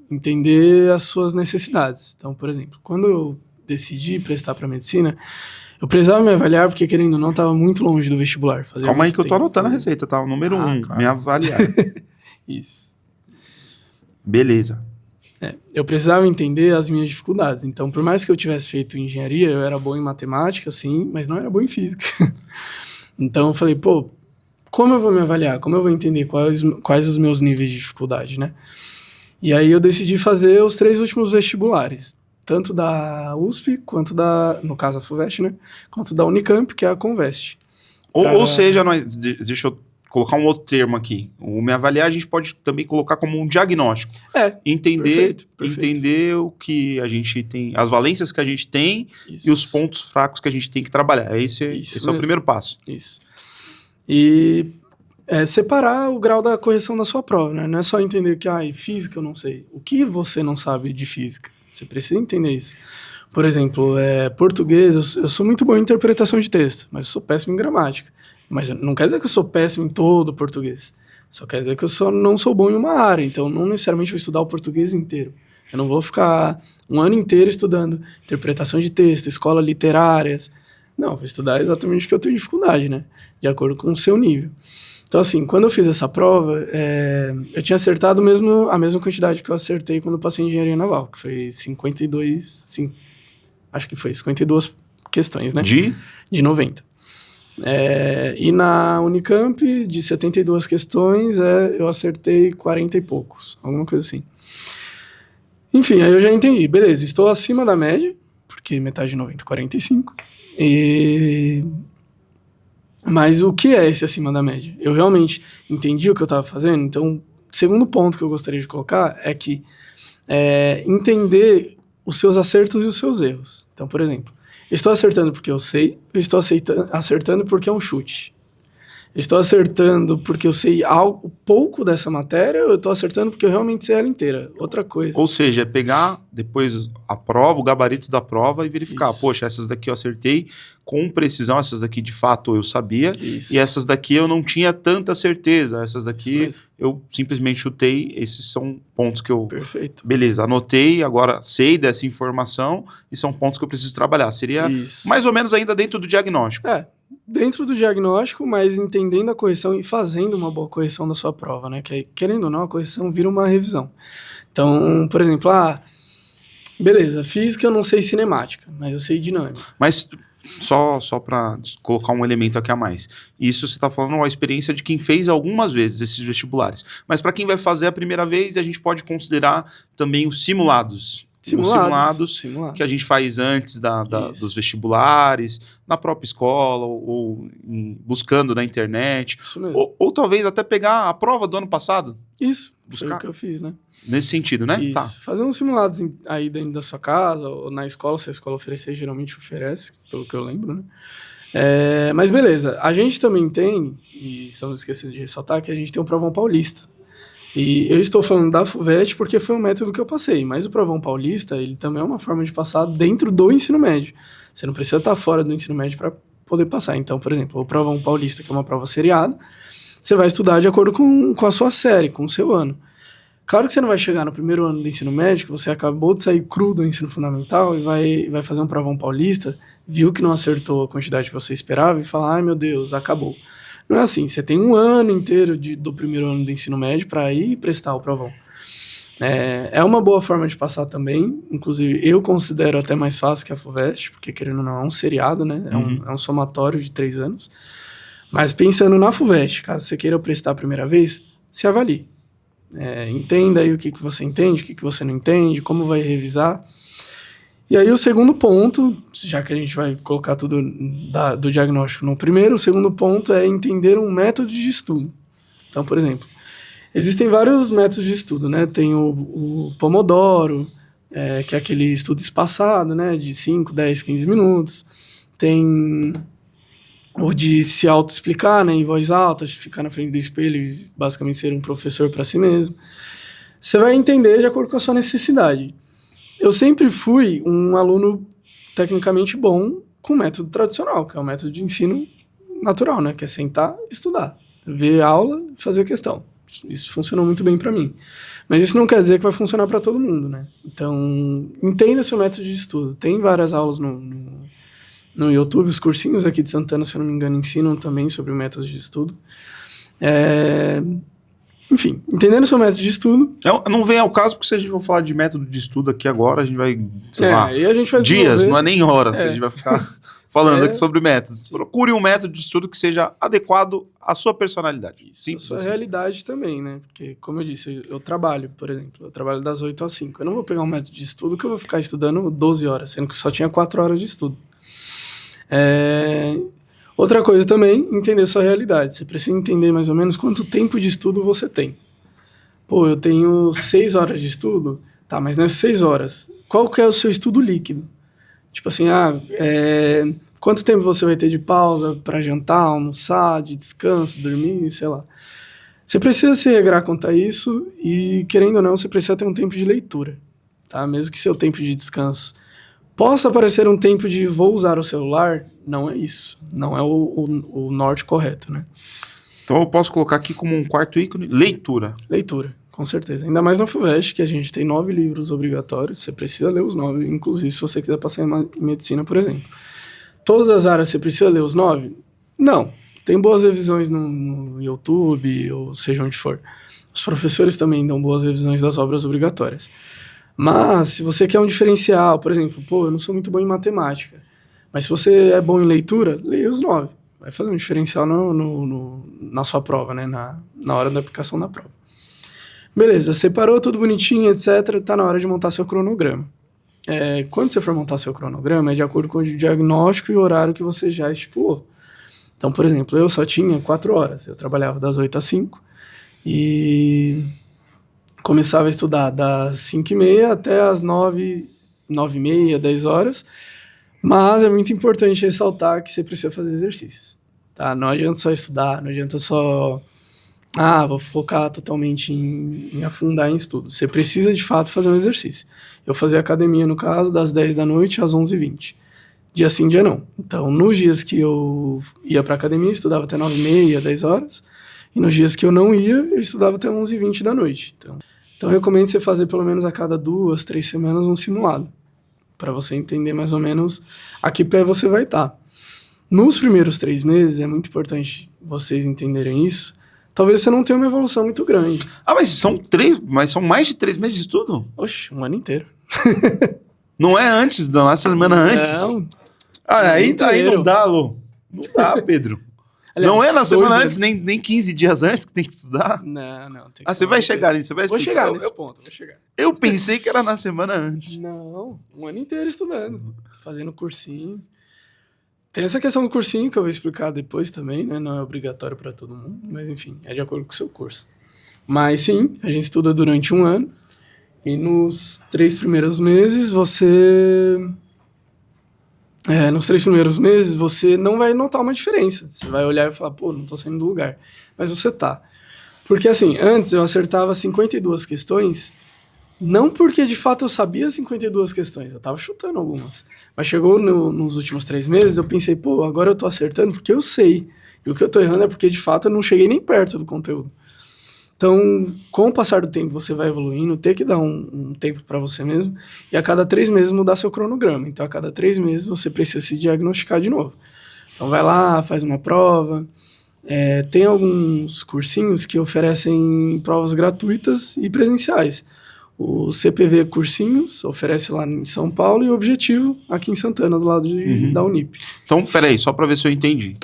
Entender as suas necessidades. Então, por exemplo, quando eu decidi prestar para medicina, eu precisava me avaliar porque, querendo ou não, estava muito longe do vestibular. Calma aí que eu tô anotando a receita, tá? O número 1, claro. Me avaliar. Isso. Beleza. Eu precisava entender as minhas dificuldades. Então, por mais que eu tivesse feito engenharia, eu era bom em matemática, sim, mas não era bom em física. Então, eu falei, pô, como eu vou me avaliar? Como eu vou entender quais os meus níveis de dificuldade, né? E aí eu decidi fazer os 3 últimos vestibulares, tanto da USP, quanto no caso a FUVEST, né? Quanto da Unicamp, que é a Convest. Ou seja, deixa eu colocar um outro termo aqui. O me avaliar a gente pode também colocar como um diagnóstico. Entender o que a gente tem, as valências que a gente tem e os pontos fracos que a gente tem que trabalhar. Esse é o primeiro passo. Isso. E separar o grau da correção da sua prova, né? Não é só entender que, física eu não sei. O que você não sabe de física? Você precisa entender isso. Por exemplo, português, eu sou muito bom em interpretação de texto, mas eu sou péssimo em gramática. Mas não quer dizer que eu sou péssimo em todo o português. Só quer dizer que eu não sou bom em uma área. Então, não necessariamente vou estudar o português inteiro. Eu não vou ficar um ano inteiro estudando interpretação de texto, escolas literárias. Não, vou estudar exatamente o que eu tenho dificuldade, né? De acordo com o seu nível. Então, assim, quando eu fiz essa prova, eu tinha acertado a mesma quantidade que eu acertei quando eu passei em engenharia naval, que foi 52 questões, né? De 90. E na Unicamp, de 72 questões, eu acertei 40 e poucos, alguma coisa assim. Enfim, aí eu já entendi. Beleza, estou acima da média, porque metade de 90 é 45. Mas o que é esse acima da média? Eu realmente entendi o que eu estava fazendo? Então, o segundo ponto que eu gostaria de colocar é que entender os seus acertos e os seus erros. Então, por exemplo, eu estou acertando porque eu sei, eu estou acertando porque é um chute. Eu estou acertando porque eu sei pouco dessa matéria, ou eu estou acertando porque eu realmente sei ela inteira. Outra coisa. Ou seja, pegar depois a prova, o gabarito da prova e verificar. Isso. Poxa, essas daqui eu acertei com precisão, essas daqui de fato eu sabia. Isso. E essas daqui eu não tinha tanta certeza. Essas daqui eu simplesmente chutei. Esses são pontos que eu... Perfeito. Beleza, anotei, agora sei dessa informação e são pontos que eu preciso trabalhar. Seria mais ou menos ainda dentro do diagnóstico. Dentro do diagnóstico, mas entendendo a correção e fazendo uma boa correção da sua prova, né? Que querendo ou não, a correção vira uma revisão. Então, por exemplo, beleza, física eu não sei cinemática, mas eu sei dinâmica. Mas só para colocar um elemento aqui a mais. Isso você está falando a experiência de quem fez algumas vezes esses vestibulares. Mas para quem vai fazer a primeira vez, a gente pode considerar também os simulados. Simulados que a gente faz antes dos vestibulares, na própria escola, ou buscando na internet. Isso mesmo. Ou talvez até pegar a prova do ano passado. Isso, foi o que eu fiz, né? Nesse sentido, né? Isso. Tá. Fazer uns simulados aí dentro da sua casa, ou na escola, se a escola oferecer, geralmente oferece, pelo que eu lembro, né? Mas beleza, a gente também tem, e estamos esquecendo de ressaltar, que a gente tem um Provão Paulista. E eu estou falando da FUVEST porque foi um método que eu passei, mas o Provão Paulista, ele também é uma forma de passar dentro do ensino médio. Você não precisa estar fora do ensino médio para poder passar. Então, por exemplo, o Provão Paulista, que é uma prova seriada, você vai estudar de acordo com a sua série, com o seu ano. Claro que você não vai chegar no primeiro ano do ensino médio, que você acabou de sair cru do ensino fundamental e vai fazer um Provão Paulista, viu que não acertou a quantidade que você esperava e falar, ai meu Deus, acabou. Não é assim, você tem um ano inteiro do primeiro ano do ensino médio para ir prestar o provão. É uma boa forma de passar também, inclusive eu considero até mais fácil que a FUVEST, porque querendo ou não, é um seriado, né? É um somatório de 3 anos. Mas pensando na FUVEST, caso você queira prestar a primeira vez, se avalie. Entenda aí o que você entende, o que você não entende, como vai revisar. E aí o segundo ponto, já que a gente vai colocar tudo do diagnóstico no primeiro, o segundo ponto é entender um método de estudo. Então, por exemplo, existem vários métodos de estudo, né? Tem o Pomodoro, que é aquele estudo espaçado, né, de 5, 10, 15 minutos. Tem o de se auto-explicar, né, em voz alta, ficar na frente do espelho e basicamente ser um professor para si mesmo. Você vai entender de acordo com a sua necessidade. Eu sempre fui um aluno tecnicamente bom com o método tradicional, que é o método de ensino natural, né, que é sentar e estudar, ver aula, fazer questão. Isso funcionou muito bem para mim. Mas isso não quer dizer que vai funcionar para todo mundo, né? Então, entenda seu método de estudo. Tem várias aulas no YouTube, os cursinhos aqui de Santana, se eu não me engano, ensinam também sobre métodos de estudo. Enfim, entendendo seu método de estudo... Não vem ao caso, porque se a gente for falar de método de estudo aqui agora, a gente vai, sei lá, e a gente vai dias, não é nem horas que a gente vai ficar falando aqui sobre métodos. Sim. Procure um método de estudo que seja adequado à sua personalidade. Isso, à sua realidade também, né? Porque, como eu disse, eu trabalho, por exemplo, eu trabalho das 8 às 5. Eu não vou pegar um método de estudo que eu vou ficar estudando 12 horas, sendo que só tinha 4 horas de estudo. Outra coisa também, entender sua realidade. Você precisa entender mais ou menos quanto tempo de estudo você tem. Pô, eu tenho 6 horas de estudo, tá, mas nessas 6 horas, qual que é o seu estudo líquido? Tipo assim, quanto tempo você vai ter de pausa para jantar, almoçar, de descanso, dormir, sei lá. Você precisa se regrar quanto a isso e, querendo ou não, você precisa ter um tempo de leitura, tá? Mesmo que seu tempo de descanso possa parecer um tempo de vou usar o celular, não é isso. Não é o norte correto, né? Então eu posso colocar aqui como um quarto ícone, leitura. Leitura, com certeza. Ainda mais na FUVEST, que a gente tem 9 livros obrigatórios, você precisa ler os 9, inclusive se você quiser passar em medicina, por exemplo. Todas as áreas você precisa ler os 9? Não. Tem boas revisões no YouTube, ou seja onde for. Os professores também dão boas revisões das obras obrigatórias. Mas, se você quer um diferencial, por exemplo, eu não sou muito bom em matemática, mas se você é bom em leitura, leia os 9. Vai fazer um diferencial na sua prova, né? Na hora da aplicação da prova. Beleza, separou tudo bonitinho, etc. Tá na hora de montar seu cronograma. Quando você for montar seu cronograma, é de acordo com o diagnóstico e o horário que você já estipulou. Então, por exemplo, eu só tinha 4 horas. Eu trabalhava das 8 às 5 e começava a estudar das 5h30 até as 9, 9h30, 10 horas. Mas é muito importante ressaltar que você precisa fazer exercícios, tá? Não adianta só estudar, não adianta só... vou focar totalmente em afundar em estudo. Você precisa, de fato, fazer um exercício. Eu fazia academia, no caso, das 10 da noite às 11h20. Dia sim, dia não. Então, nos dias que eu ia pra academia, eu estudava até 9h30, 10 horas. E nos dias que eu não ia, eu estudava até 11h20 da noite. Então eu recomendo você fazer pelo menos a cada 2, 3 semanas um simulado, para você entender mais ou menos a que pé você vai estar. Nos primeiros 3 meses, é muito importante vocês entenderem isso, talvez você não tenha uma evolução muito grande. Mas são mais de 3 meses de estudo? Oxe, um ano inteiro. Não é antes, na semana antes? Não. Aí não dá, Lu. Não dá, Pedro. Aliás, não é na semana antes, nem 15 dias antes que tem que estudar? Não. Você vai chegar nisso, você vai explicar. Vou chegar nesse ponto, vou chegar. Eu pensei que era na semana antes. Não, um ano inteiro estudando, fazendo cursinho. Tem essa questão do cursinho que eu vou explicar depois também, né? Não é obrigatório para todo mundo, mas enfim, é de acordo com o seu curso. Mas sim, a gente estuda durante um ano e nos 3 primeiros meses nos 3 primeiros meses você não vai notar uma diferença. Você vai olhar e falar, não tô saindo do lugar. Mas você tá. Porque assim, antes eu acertava 52 questões, não porque de fato eu sabia 52 questões, eu tava chutando algumas. Mas chegou nos últimos 3 meses, eu pensei, agora eu tô acertando porque eu sei. E o que eu tô errando é porque de fato eu não cheguei nem perto do conteúdo. Então, com o passar do tempo, você vai evoluindo, ter que dar um tempo para você mesmo, e a cada 3 meses mudar seu cronograma. Então, a cada 3 meses, você precisa se diagnosticar de novo. Então, vai lá, faz uma prova. Tem alguns cursinhos que oferecem provas gratuitas e presenciais. O CPV Cursinhos oferece lá em São Paulo e o Objetivo aqui em Santana, do lado da Unip. Então, peraí, só para ver se eu entendi.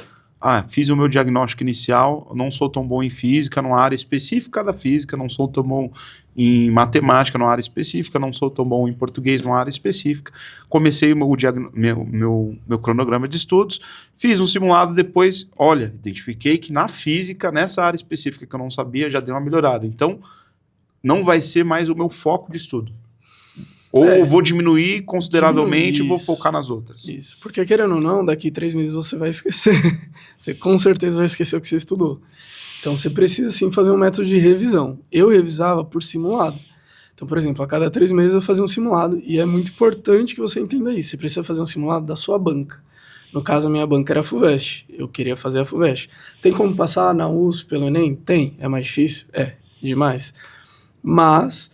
Fiz o meu diagnóstico inicial, não sou tão bom em física, numa área específica da física, não sou tão bom em matemática, numa área específica, não sou tão bom em português, numa área específica. Comecei o meu cronograma de estudos, fiz um simulado, depois, identifiquei que na física, nessa área específica que eu não sabia, já deu uma melhorada. Então, não vai ser mais o meu foco de estudo. Ou vou diminuir consideravelmente e vou focar nas outras. Isso, porque querendo ou não, daqui 3 meses você vai esquecer. Você com certeza vai esquecer o que você estudou. Então você precisa sim fazer um método de revisão. Eu revisava por simulado. Então, por exemplo, a cada 3 meses eu fazia um simulado. E é muito importante que você entenda isso. Você precisa fazer um simulado da sua banca. No caso, a minha banca era a FUVEST. Eu queria fazer a FUVEST. Tem como passar na USP pelo Enem? Tem. É mais difícil? É, demais. Mas,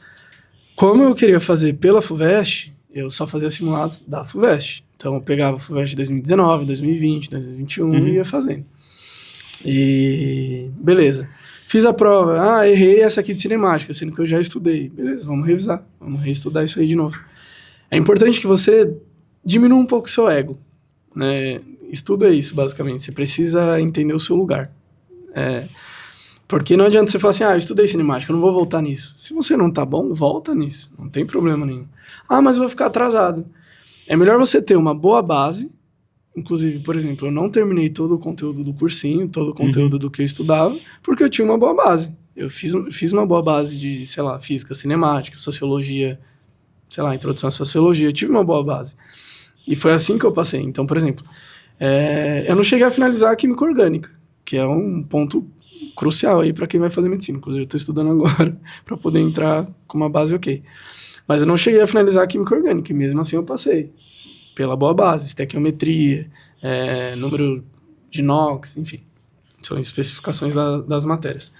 como eu queria fazer pela FUVEST, eu só fazia simulados da FUVEST. Então, eu pegava a FUVEST 2019, 2020, 2021 e ia fazendo. E beleza. Fiz a prova. Errei essa aqui de cinemática, sendo que eu já estudei. Beleza, vamos revisar. Vamos reestudar isso aí de novo. É importante que você diminua um pouco o seu ego. Né? Estudo é isso, basicamente. Você precisa entender o seu lugar. Porque não adianta você falar assim, eu estudei cinemática, eu não vou voltar nisso. Se você não tá bom, volta nisso. Não tem problema nenhum. Mas eu vou ficar atrasado. É melhor você ter uma boa base. Inclusive, por exemplo, eu não terminei todo o conteúdo do cursinho, todo o conteúdo do que eu estudava, porque eu tinha uma boa base. Eu fiz uma boa base de, sei lá, física, cinemática, sociologia, sei lá, introdução à sociologia. Eu tive uma boa base. E foi assim que eu passei. Então, por exemplo, eu não cheguei a finalizar a química orgânica, que é um ponto crucial aí para quem vai fazer medicina. Inclusive, eu estou estudando agora para poder entrar com uma base ok. Mas eu não cheguei a finalizar a química orgânica, e mesmo assim eu passei. Pela boa base, estequiometria, número de NOx, enfim. São especificações das matérias.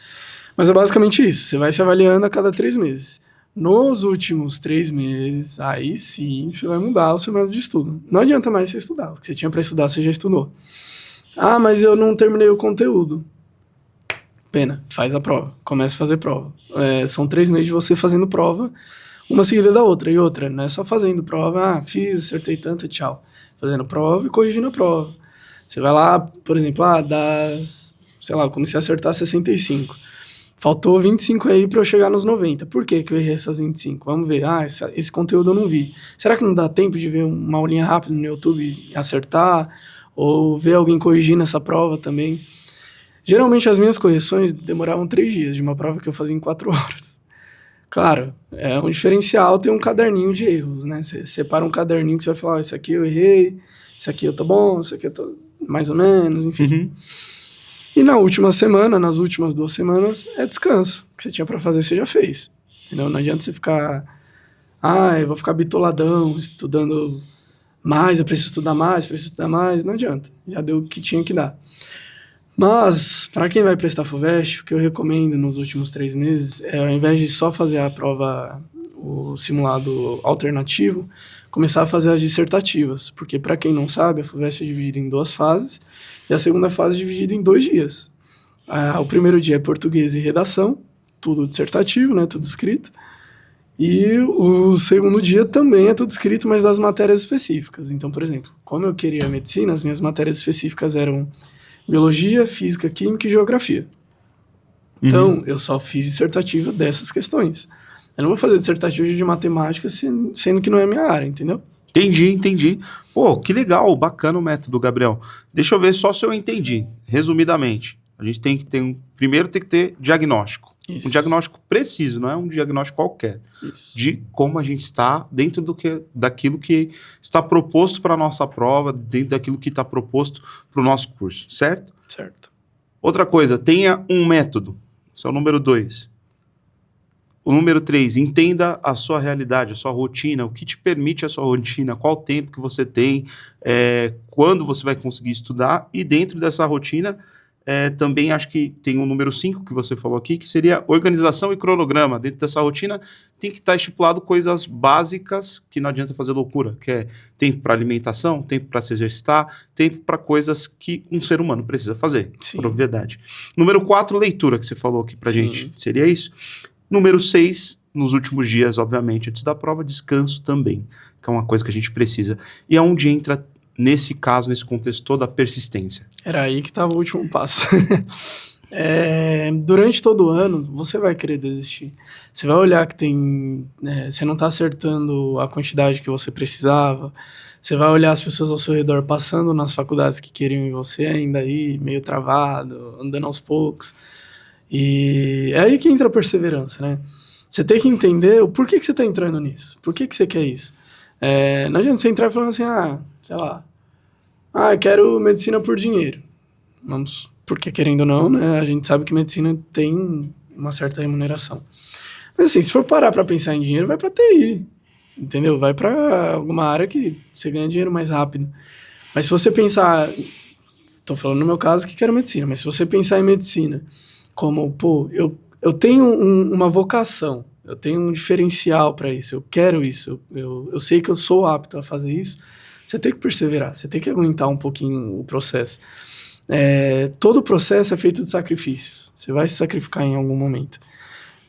Mas é basicamente isso. Você vai se avaliando a cada 3 meses. Nos últimos 3 meses, aí sim, você vai mudar o seu método de estudo. Não adianta mais você estudar. O que você tinha para estudar, você já estudou. Mas eu não terminei o conteúdo. Pena, faz a prova. Comece a fazer prova. São 3 meses de você fazendo prova, uma seguida da outra. E outra, não é só fazendo prova, fiz, acertei tanto, tchau. Fazendo prova e corrigindo a prova. Você vai lá, por exemplo, sei lá, eu comecei a acertar 65. Faltou 25 aí para eu chegar nos 90. Por que eu errei essas 25? Vamos ver. Esse conteúdo eu não vi. Será que não dá tempo de ver uma aulinha rápida no YouTube e acertar? Ou ver alguém corrigindo essa prova também? Geralmente as minhas correções demoravam 3 dias, de uma prova que eu fazia em 4 horas. Claro, é um diferencial ter um caderninho de erros, né? Você separa um caderninho que você vai falar, isso aqui eu errei, isso aqui eu tô bom, isso aqui eu tô mais ou menos, enfim. E nas últimas 2 semanas, é descanso. O que você tinha pra fazer, você já fez. Entendeu? Não adianta você ficar, eu vou ficar bitoladão, estudando mais, eu preciso estudar mais, não adianta. Já deu o que tinha que dar. Mas, para quem vai prestar FUVEST, o que eu recomendo nos últimos 3 meses é, ao invés de só fazer a prova, o simulado alternativo, começar a fazer as dissertativas. Porque, para quem não sabe, a FUVEST é dividida em 2 fases e a segunda fase é dividida em 2 dias. O primeiro dia é português e redação, tudo dissertativo, né, tudo escrito. E o segundo dia também é tudo escrito, mas das matérias específicas. Então, por exemplo, como eu queria medicina, as minhas matérias específicas eram biologia, física, química e geografia. Então, eu só fiz dissertativa dessas questões. Eu não vou fazer dissertativa de matemática sendo que não é a minha área, entendeu? Entendi. Pô, que legal, bacana o método, Gabriel. Deixa eu ver só se eu entendi, resumidamente. A gente tem que ter primeiro tem que ter diagnóstico. Isso. Um diagnóstico preciso, não é um diagnóstico qualquer. Isso. De como a gente está dentro daquilo que está proposto para a nossa prova, dentro daquilo que está proposto para o nosso curso, certo? Certo. Outra coisa, tenha um método. Esse é o número 2. O número 3, entenda a sua realidade, a sua rotina, o que te permite a sua rotina, qual o tempo que você tem, quando você vai conseguir estudar, e dentro dessa rotina, também acho que tem o número 5 que você falou aqui, que seria organização e cronograma. Dentro dessa rotina tem que estar estipulado coisas básicas, que não adianta fazer loucura, que é tempo para alimentação, tempo para se exercitar, tempo para coisas que um ser humano precisa fazer, por obviedade. Número 4, leitura, que você falou aqui pra gente. Seria isso? Número 6, nos últimos dias, obviamente, antes da prova, descanso também, que é uma coisa que a gente precisa. E é onde entra, nesse caso, nesse contexto, toda a persistência. Era aí que estava o último passo. Durante todo o ano, você vai querer desistir. Você vai olhar que você não está acertando a quantidade que você precisava. Você vai olhar as pessoas ao seu redor passando nas faculdades que queriam e você ainda aí, meio travado, andando aos poucos. E é aí que entra a perseverança, né? Você tem que entender o porquê que você está entrando nisso. Por que você quer isso? Não adianta você entrar falando assim, sei lá, eu quero medicina por dinheiro. Porque querendo ou não, né, a gente sabe que medicina tem uma certa remuneração. Mas assim, se for parar para pensar em dinheiro, vai para TI, entendeu? Vai para alguma área que você ganha dinheiro mais rápido. Mas se você pensar, tô falando no meu caso que quero medicina, mas se você pensar em medicina como, eu tenho uma vocação, eu tenho um diferencial para isso, eu quero isso, eu sei que eu sou apto a fazer isso, você tem que perseverar, você tem que aguentar um pouquinho o processo. Todo o processo é feito de sacrifícios, você vai se sacrificar em algum momento.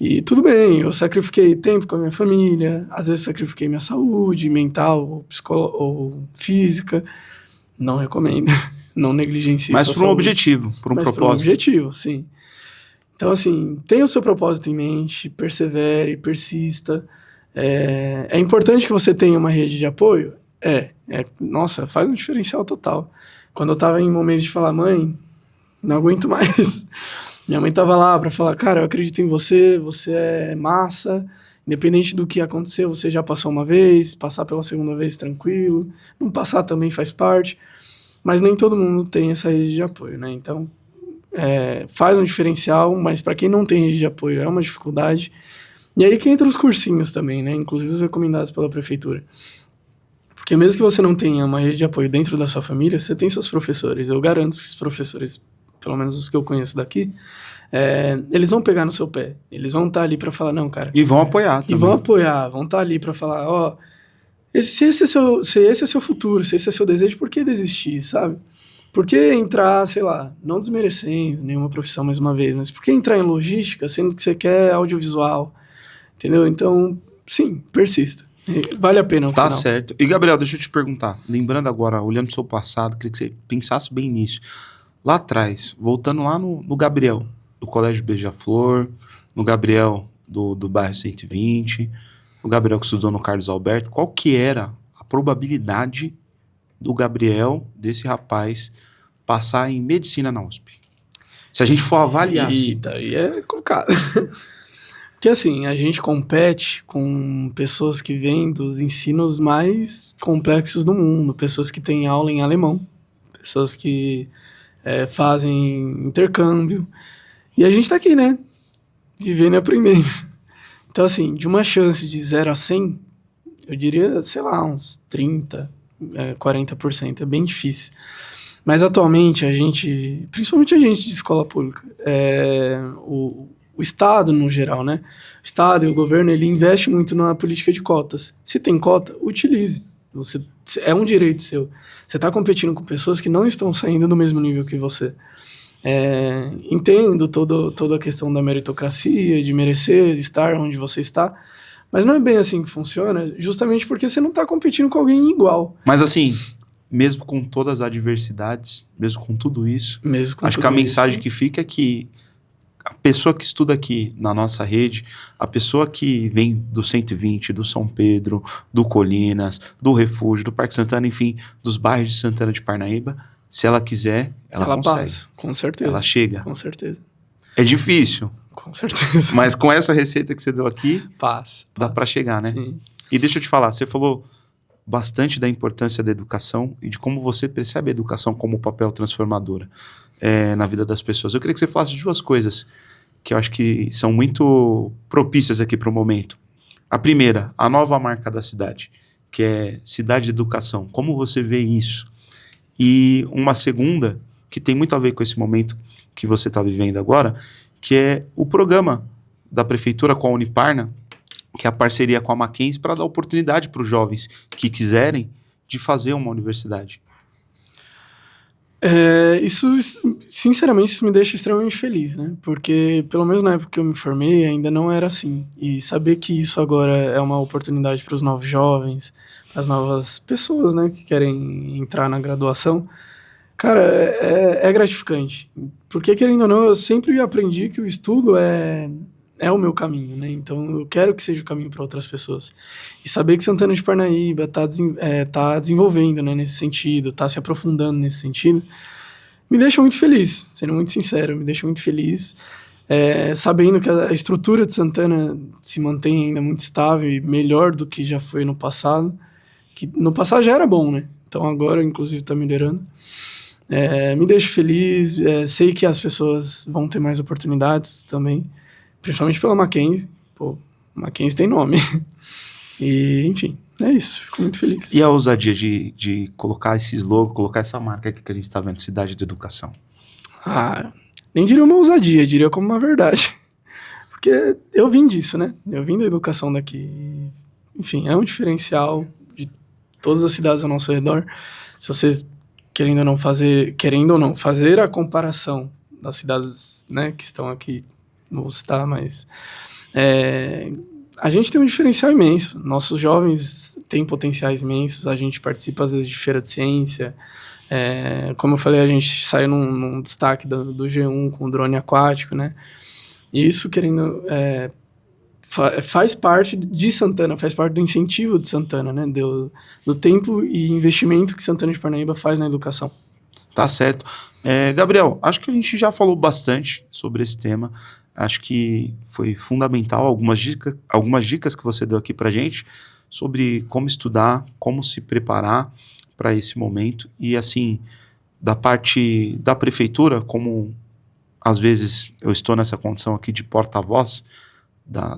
E tudo bem, eu sacrifiquei tempo com a minha família, às vezes sacrifiquei minha saúde mental ou física, não recomendo, não negligencie mas sua por um saúde. objetivo, por um propósito. Por um objetivo, sim. Então, assim, tenha o seu propósito em mente, persevere, persista. É importante que você tenha uma rede de apoio? Nossa, faz um diferencial total. Quando eu tava em momentos de falar, mãe, não aguento mais. Minha mãe tava lá pra falar, cara, eu acredito em você, você é massa, independente do que acontecer, você já passou uma vez, passar pela segunda vez tranquilo, não passar também faz parte, mas nem todo mundo tem essa rede de apoio, né? Então, faz um diferencial, mas para quem não tem rede de apoio é uma dificuldade. E aí que entra os cursinhos também, né? Inclusive os recomendados pela prefeitura. Porque mesmo que você não tenha uma rede de apoio dentro da sua família, você tem seus professores. Eu garanto que os professores, pelo menos os que eu conheço daqui, eles vão pegar no seu pé. Eles vão estar ali para falar, não, cara... E vão apoiar também. E vão apoiar, vão estar ali para falar, se esse é seu futuro, se esse é seu desejo, por que desistir, sabe? Por que entrar, sei lá, não desmerecendo nenhuma profissão mais uma vez, mas por que entrar em logística, sendo que você quer audiovisual, entendeu? Então, sim, persista. Vale a pena no final. Tá certo. E, Gabriel, deixa eu te perguntar. Lembrando agora, olhando pro seu passado, queria que você pensasse bem nisso. Lá atrás, voltando lá no Gabriel, do Colégio Beija-Flor, no Gabriel do bairro 120, no Gabriel que estudou no Carlos Alberto, qual que era a probabilidade do Gabriel, desse rapaz, passar em medicina na USP? Se a gente for avaliar assim... Aí é complicado. Porque assim, a gente compete com pessoas que vêm dos ensinos mais complexos do mundo, pessoas que têm aula em alemão, pessoas que fazem intercâmbio, e a gente tá aqui, né? Vivendo e aprendendo. Então assim, de uma chance de 0 a 100, eu diria, sei lá, uns 30%, 40%, é bem difícil. Mas atualmente principalmente a gente de escola pública, o Estado no geral, né? O Estado e o governo, ele investe muito na política de cotas. Se tem cota, utilize. É um direito seu. Você está competindo com pessoas que não estão saindo do mesmo nível que você. Entendo toda a questão da meritocracia, de merecer estar onde você está, mas não é bem assim que funciona, justamente porque você não está competindo com alguém igual. Mas assim, mesmo com todas as adversidades, mesmo com tudo isso, acho que a mensagem que fica é que a pessoa que estuda aqui na nossa rede, a pessoa que vem do 120, do São Pedro, do Colinas, do Refúgio, do Parque Santana, enfim, dos bairros de Santana de Parnaíba, se ela quiser, ela consegue. Passa, com certeza. Ela chega. Com certeza. É difícil. Com certeza. Mas com essa receita que você deu aqui, dá para chegar, né? Sim. E deixa eu te falar, você falou bastante da importância da educação e de como você percebe a educação como papel transformadora na vida das pessoas. Eu queria que você falasse de 2 coisas que eu acho que são muito propícias aqui para o momento. A primeira, a nova marca da cidade, que é Cidade de Educação. Como você vê isso? E uma segunda, que tem muito a ver com esse momento que você está vivendo agora, que é o programa da prefeitura com a Uniparna, que é a parceria com a Mackenzie, para dar oportunidade para os jovens que quiserem de fazer uma universidade. Sinceramente, isso me deixa extremamente feliz, né? Porque, pelo menos na época que eu me formei, ainda não era assim. E saber que isso agora é uma oportunidade para os novos jovens, para as novas pessoas, né, que querem entrar na graduação, cara, é gratificante. Porque, querendo ou não, eu sempre aprendi que o estudo é o meu caminho, né? Então, eu quero que seja o caminho para outras pessoas. E saber que Santana de Parnaíba tá desenvolvendo, né, nesse sentido, tá se aprofundando nesse sentido, me deixa muito feliz, sendo muito sincero, me deixa muito feliz. sabendo que a estrutura de Santana se mantém ainda muito estável e melhor do que já foi no passado, que no passado já era bom, né? Então agora, inclusive, está melhorando. Me deixo feliz, sei que as pessoas vão ter mais oportunidades também, principalmente pela Mackenzie. Pô, Mackenzie tem nome. E, enfim, é isso, fico muito feliz. E a ousadia de colocar esse slogan, colocar essa marca aqui que a gente está vendo, Cidade de Educação? Nem diria uma ousadia, diria como uma verdade. Porque eu vim disso, né? Eu vim da educação daqui. Enfim, é um diferencial de todas as cidades ao nosso redor. Se vocês querendo ou não fazer a comparação das cidades, né, que estão aqui, não vou citar, mas a gente tem um diferencial imenso. Nossos jovens têm potenciais imensos, a gente participa às vezes de feira de ciência. Como eu falei, a gente saiu num destaque do G1 com o drone aquático, né? E isso, faz parte de Santana, faz parte do incentivo de Santana, né? Do tempo e investimento que Santana de Parnaíba faz na educação. Tá certo. Gabriel, acho que a gente já falou bastante sobre esse tema. Acho que foi fundamental algumas dicas que você deu aqui pra gente sobre como estudar, como se preparar para esse momento. E assim, da parte da prefeitura, como às vezes eu estou nessa condição aqui de porta-voz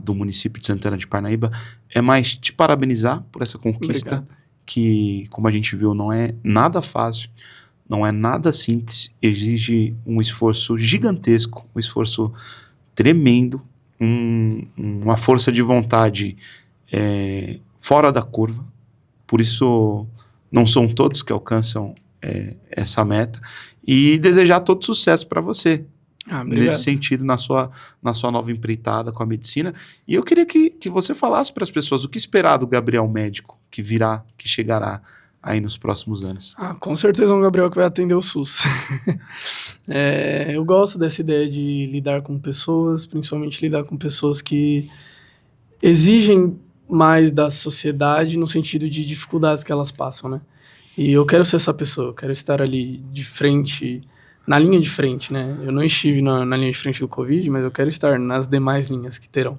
do município de Santana de Parnaíba, é mais te parabenizar por essa conquista. Obrigado. Que, como a gente viu, não é nada fácil, não é nada simples, exige um esforço gigantesco, um esforço tremendo, uma força de vontade fora da curva. Por isso, não são todos que alcançam essa meta. E desejar todo sucesso para você. Nesse sentido, na sua nova empreitada com a medicina. E eu queria que você falasse para as pessoas o que esperar do Gabriel médico que chegará aí nos próximos anos. Com certeza é um Gabriel que vai atender o SUS. Eu gosto dessa ideia de lidar com pessoas, principalmente lidar com pessoas que exigem mais da sociedade no sentido de dificuldades que elas passam, né? E eu quero ser essa pessoa, eu quero estar ali de frente, na linha de frente, né? Eu não estive na linha de frente do Covid, mas eu quero estar nas demais linhas que terão.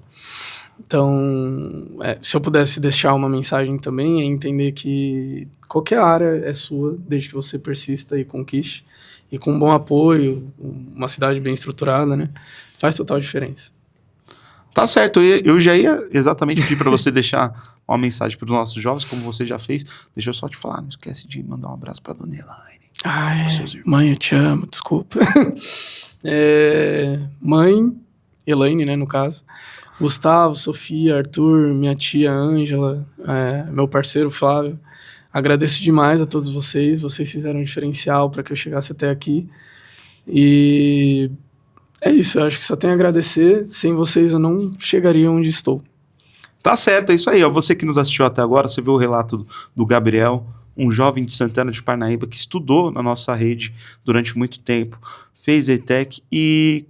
Então, se eu pudesse deixar uma mensagem também, é entender que qualquer área é sua, desde que você persista e conquiste. E com um bom apoio, uma cidade bem estruturada, né? Faz total diferença. Tá certo, eu já ia exatamente pedir para você deixar uma mensagem para os nossos jovens, como você já fez. Deixa eu só te falar, não esquece de mandar um abraço para dona Elaine. Mãe, eu te amo, desculpa. Mãe, Elaine, né, no caso. Gustavo, Sofia, Arthur, minha tia Ângela, meu parceiro Flávio. Agradeço demais a todos vocês fizeram um diferencial para que eu chegasse até aqui. E é isso, eu acho que só tenho a agradecer. Sem vocês eu não chegaria onde estou. Tá certo, é isso aí. Você que nos assistiu até agora, você viu o relato do Gabriel, um jovem de Santana de Parnaíba que estudou na nossa rede durante muito tempo, fez ETEC e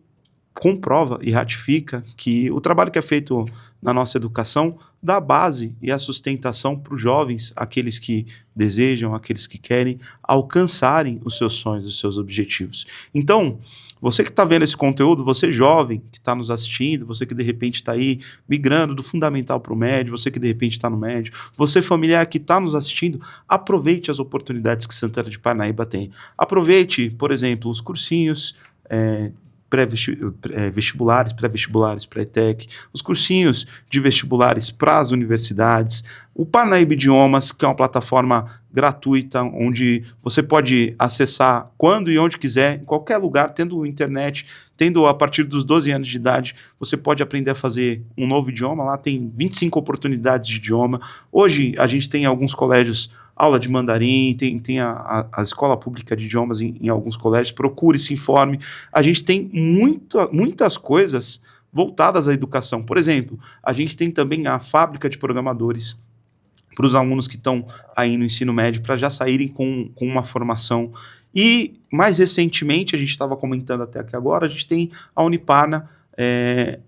comprova e ratifica que o trabalho que é feito na nossa educação dá base e a sustentação para os jovens, aqueles que desejam, aqueles que querem alcançarem os seus sonhos, os seus objetivos. Então, você que está vendo esse conteúdo, você jovem que está nos assistindo, você que de repente está aí migrando do fundamental para o médio, você que de repente está no médio, você familiar que está nos assistindo, aproveite as oportunidades que Santana de Parnaíba tem. Aproveite, por exemplo, os cursinhos pré-vestibulares para ETEC, os cursinhos de vestibulares para as universidades, o Parnaíba Idiomas, que é uma plataforma gratuita, onde você pode acessar quando e onde quiser, em qualquer lugar, tendo internet, tendo a partir dos 12 anos de idade, você pode aprender a fazer um novo idioma. Lá tem 25 oportunidades de idioma. Hoje a gente tem alguns colégios aula de mandarim, tem a escola pública de idiomas em alguns colégios. Procure, se informe. A gente tem muitas coisas voltadas à educação. Por exemplo, a gente tem também a fábrica de programadores para os alunos que estão aí no ensino médio, para já saírem com uma formação. E, mais recentemente, a gente estava comentando até aqui agora, a gente tem a Uniparna,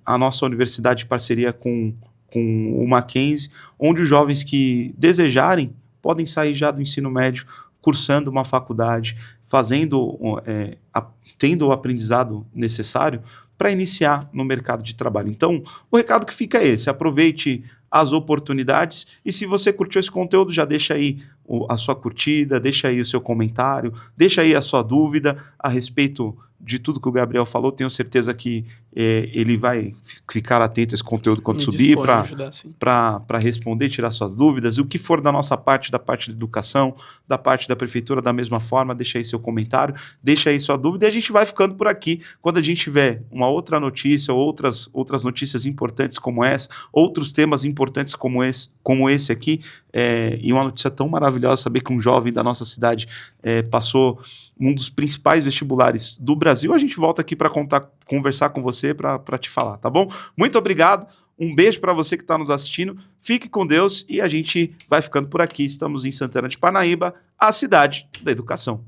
a nossa universidade de parceria com o Mackenzie, onde os jovens que desejarem podem sair já do ensino médio, cursando uma faculdade, tendo o aprendizado necessário para iniciar no mercado de trabalho. Então, o recado que fica é esse: aproveite as oportunidades, e se você curtiu esse conteúdo, já deixa aí a sua curtida, deixa aí o seu comentário, deixa aí a sua dúvida a respeito de tudo que o Gabriel falou. Tenho certeza que ele vai ficar atento a esse conteúdo quando subir para responder, tirar suas dúvidas. O que for da nossa parte, da parte da educação, da parte da prefeitura, da mesma forma, deixa aí seu comentário, deixa aí sua dúvida, e a gente vai ficando por aqui. Quando a gente tiver uma outra notícia, outras notícias importantes como essa, outros temas importantes como esse aqui, e uma notícia tão maravilhosa, saber que um jovem da nossa cidade passou um dos principais vestibulares do Brasil, a gente volta aqui para conversar com você, para te falar, tá bom? Muito obrigado, um beijo para você que está nos assistindo, fique com Deus, e a gente vai ficando por aqui. Estamos em Santana de Parnaíba, a cidade da educação.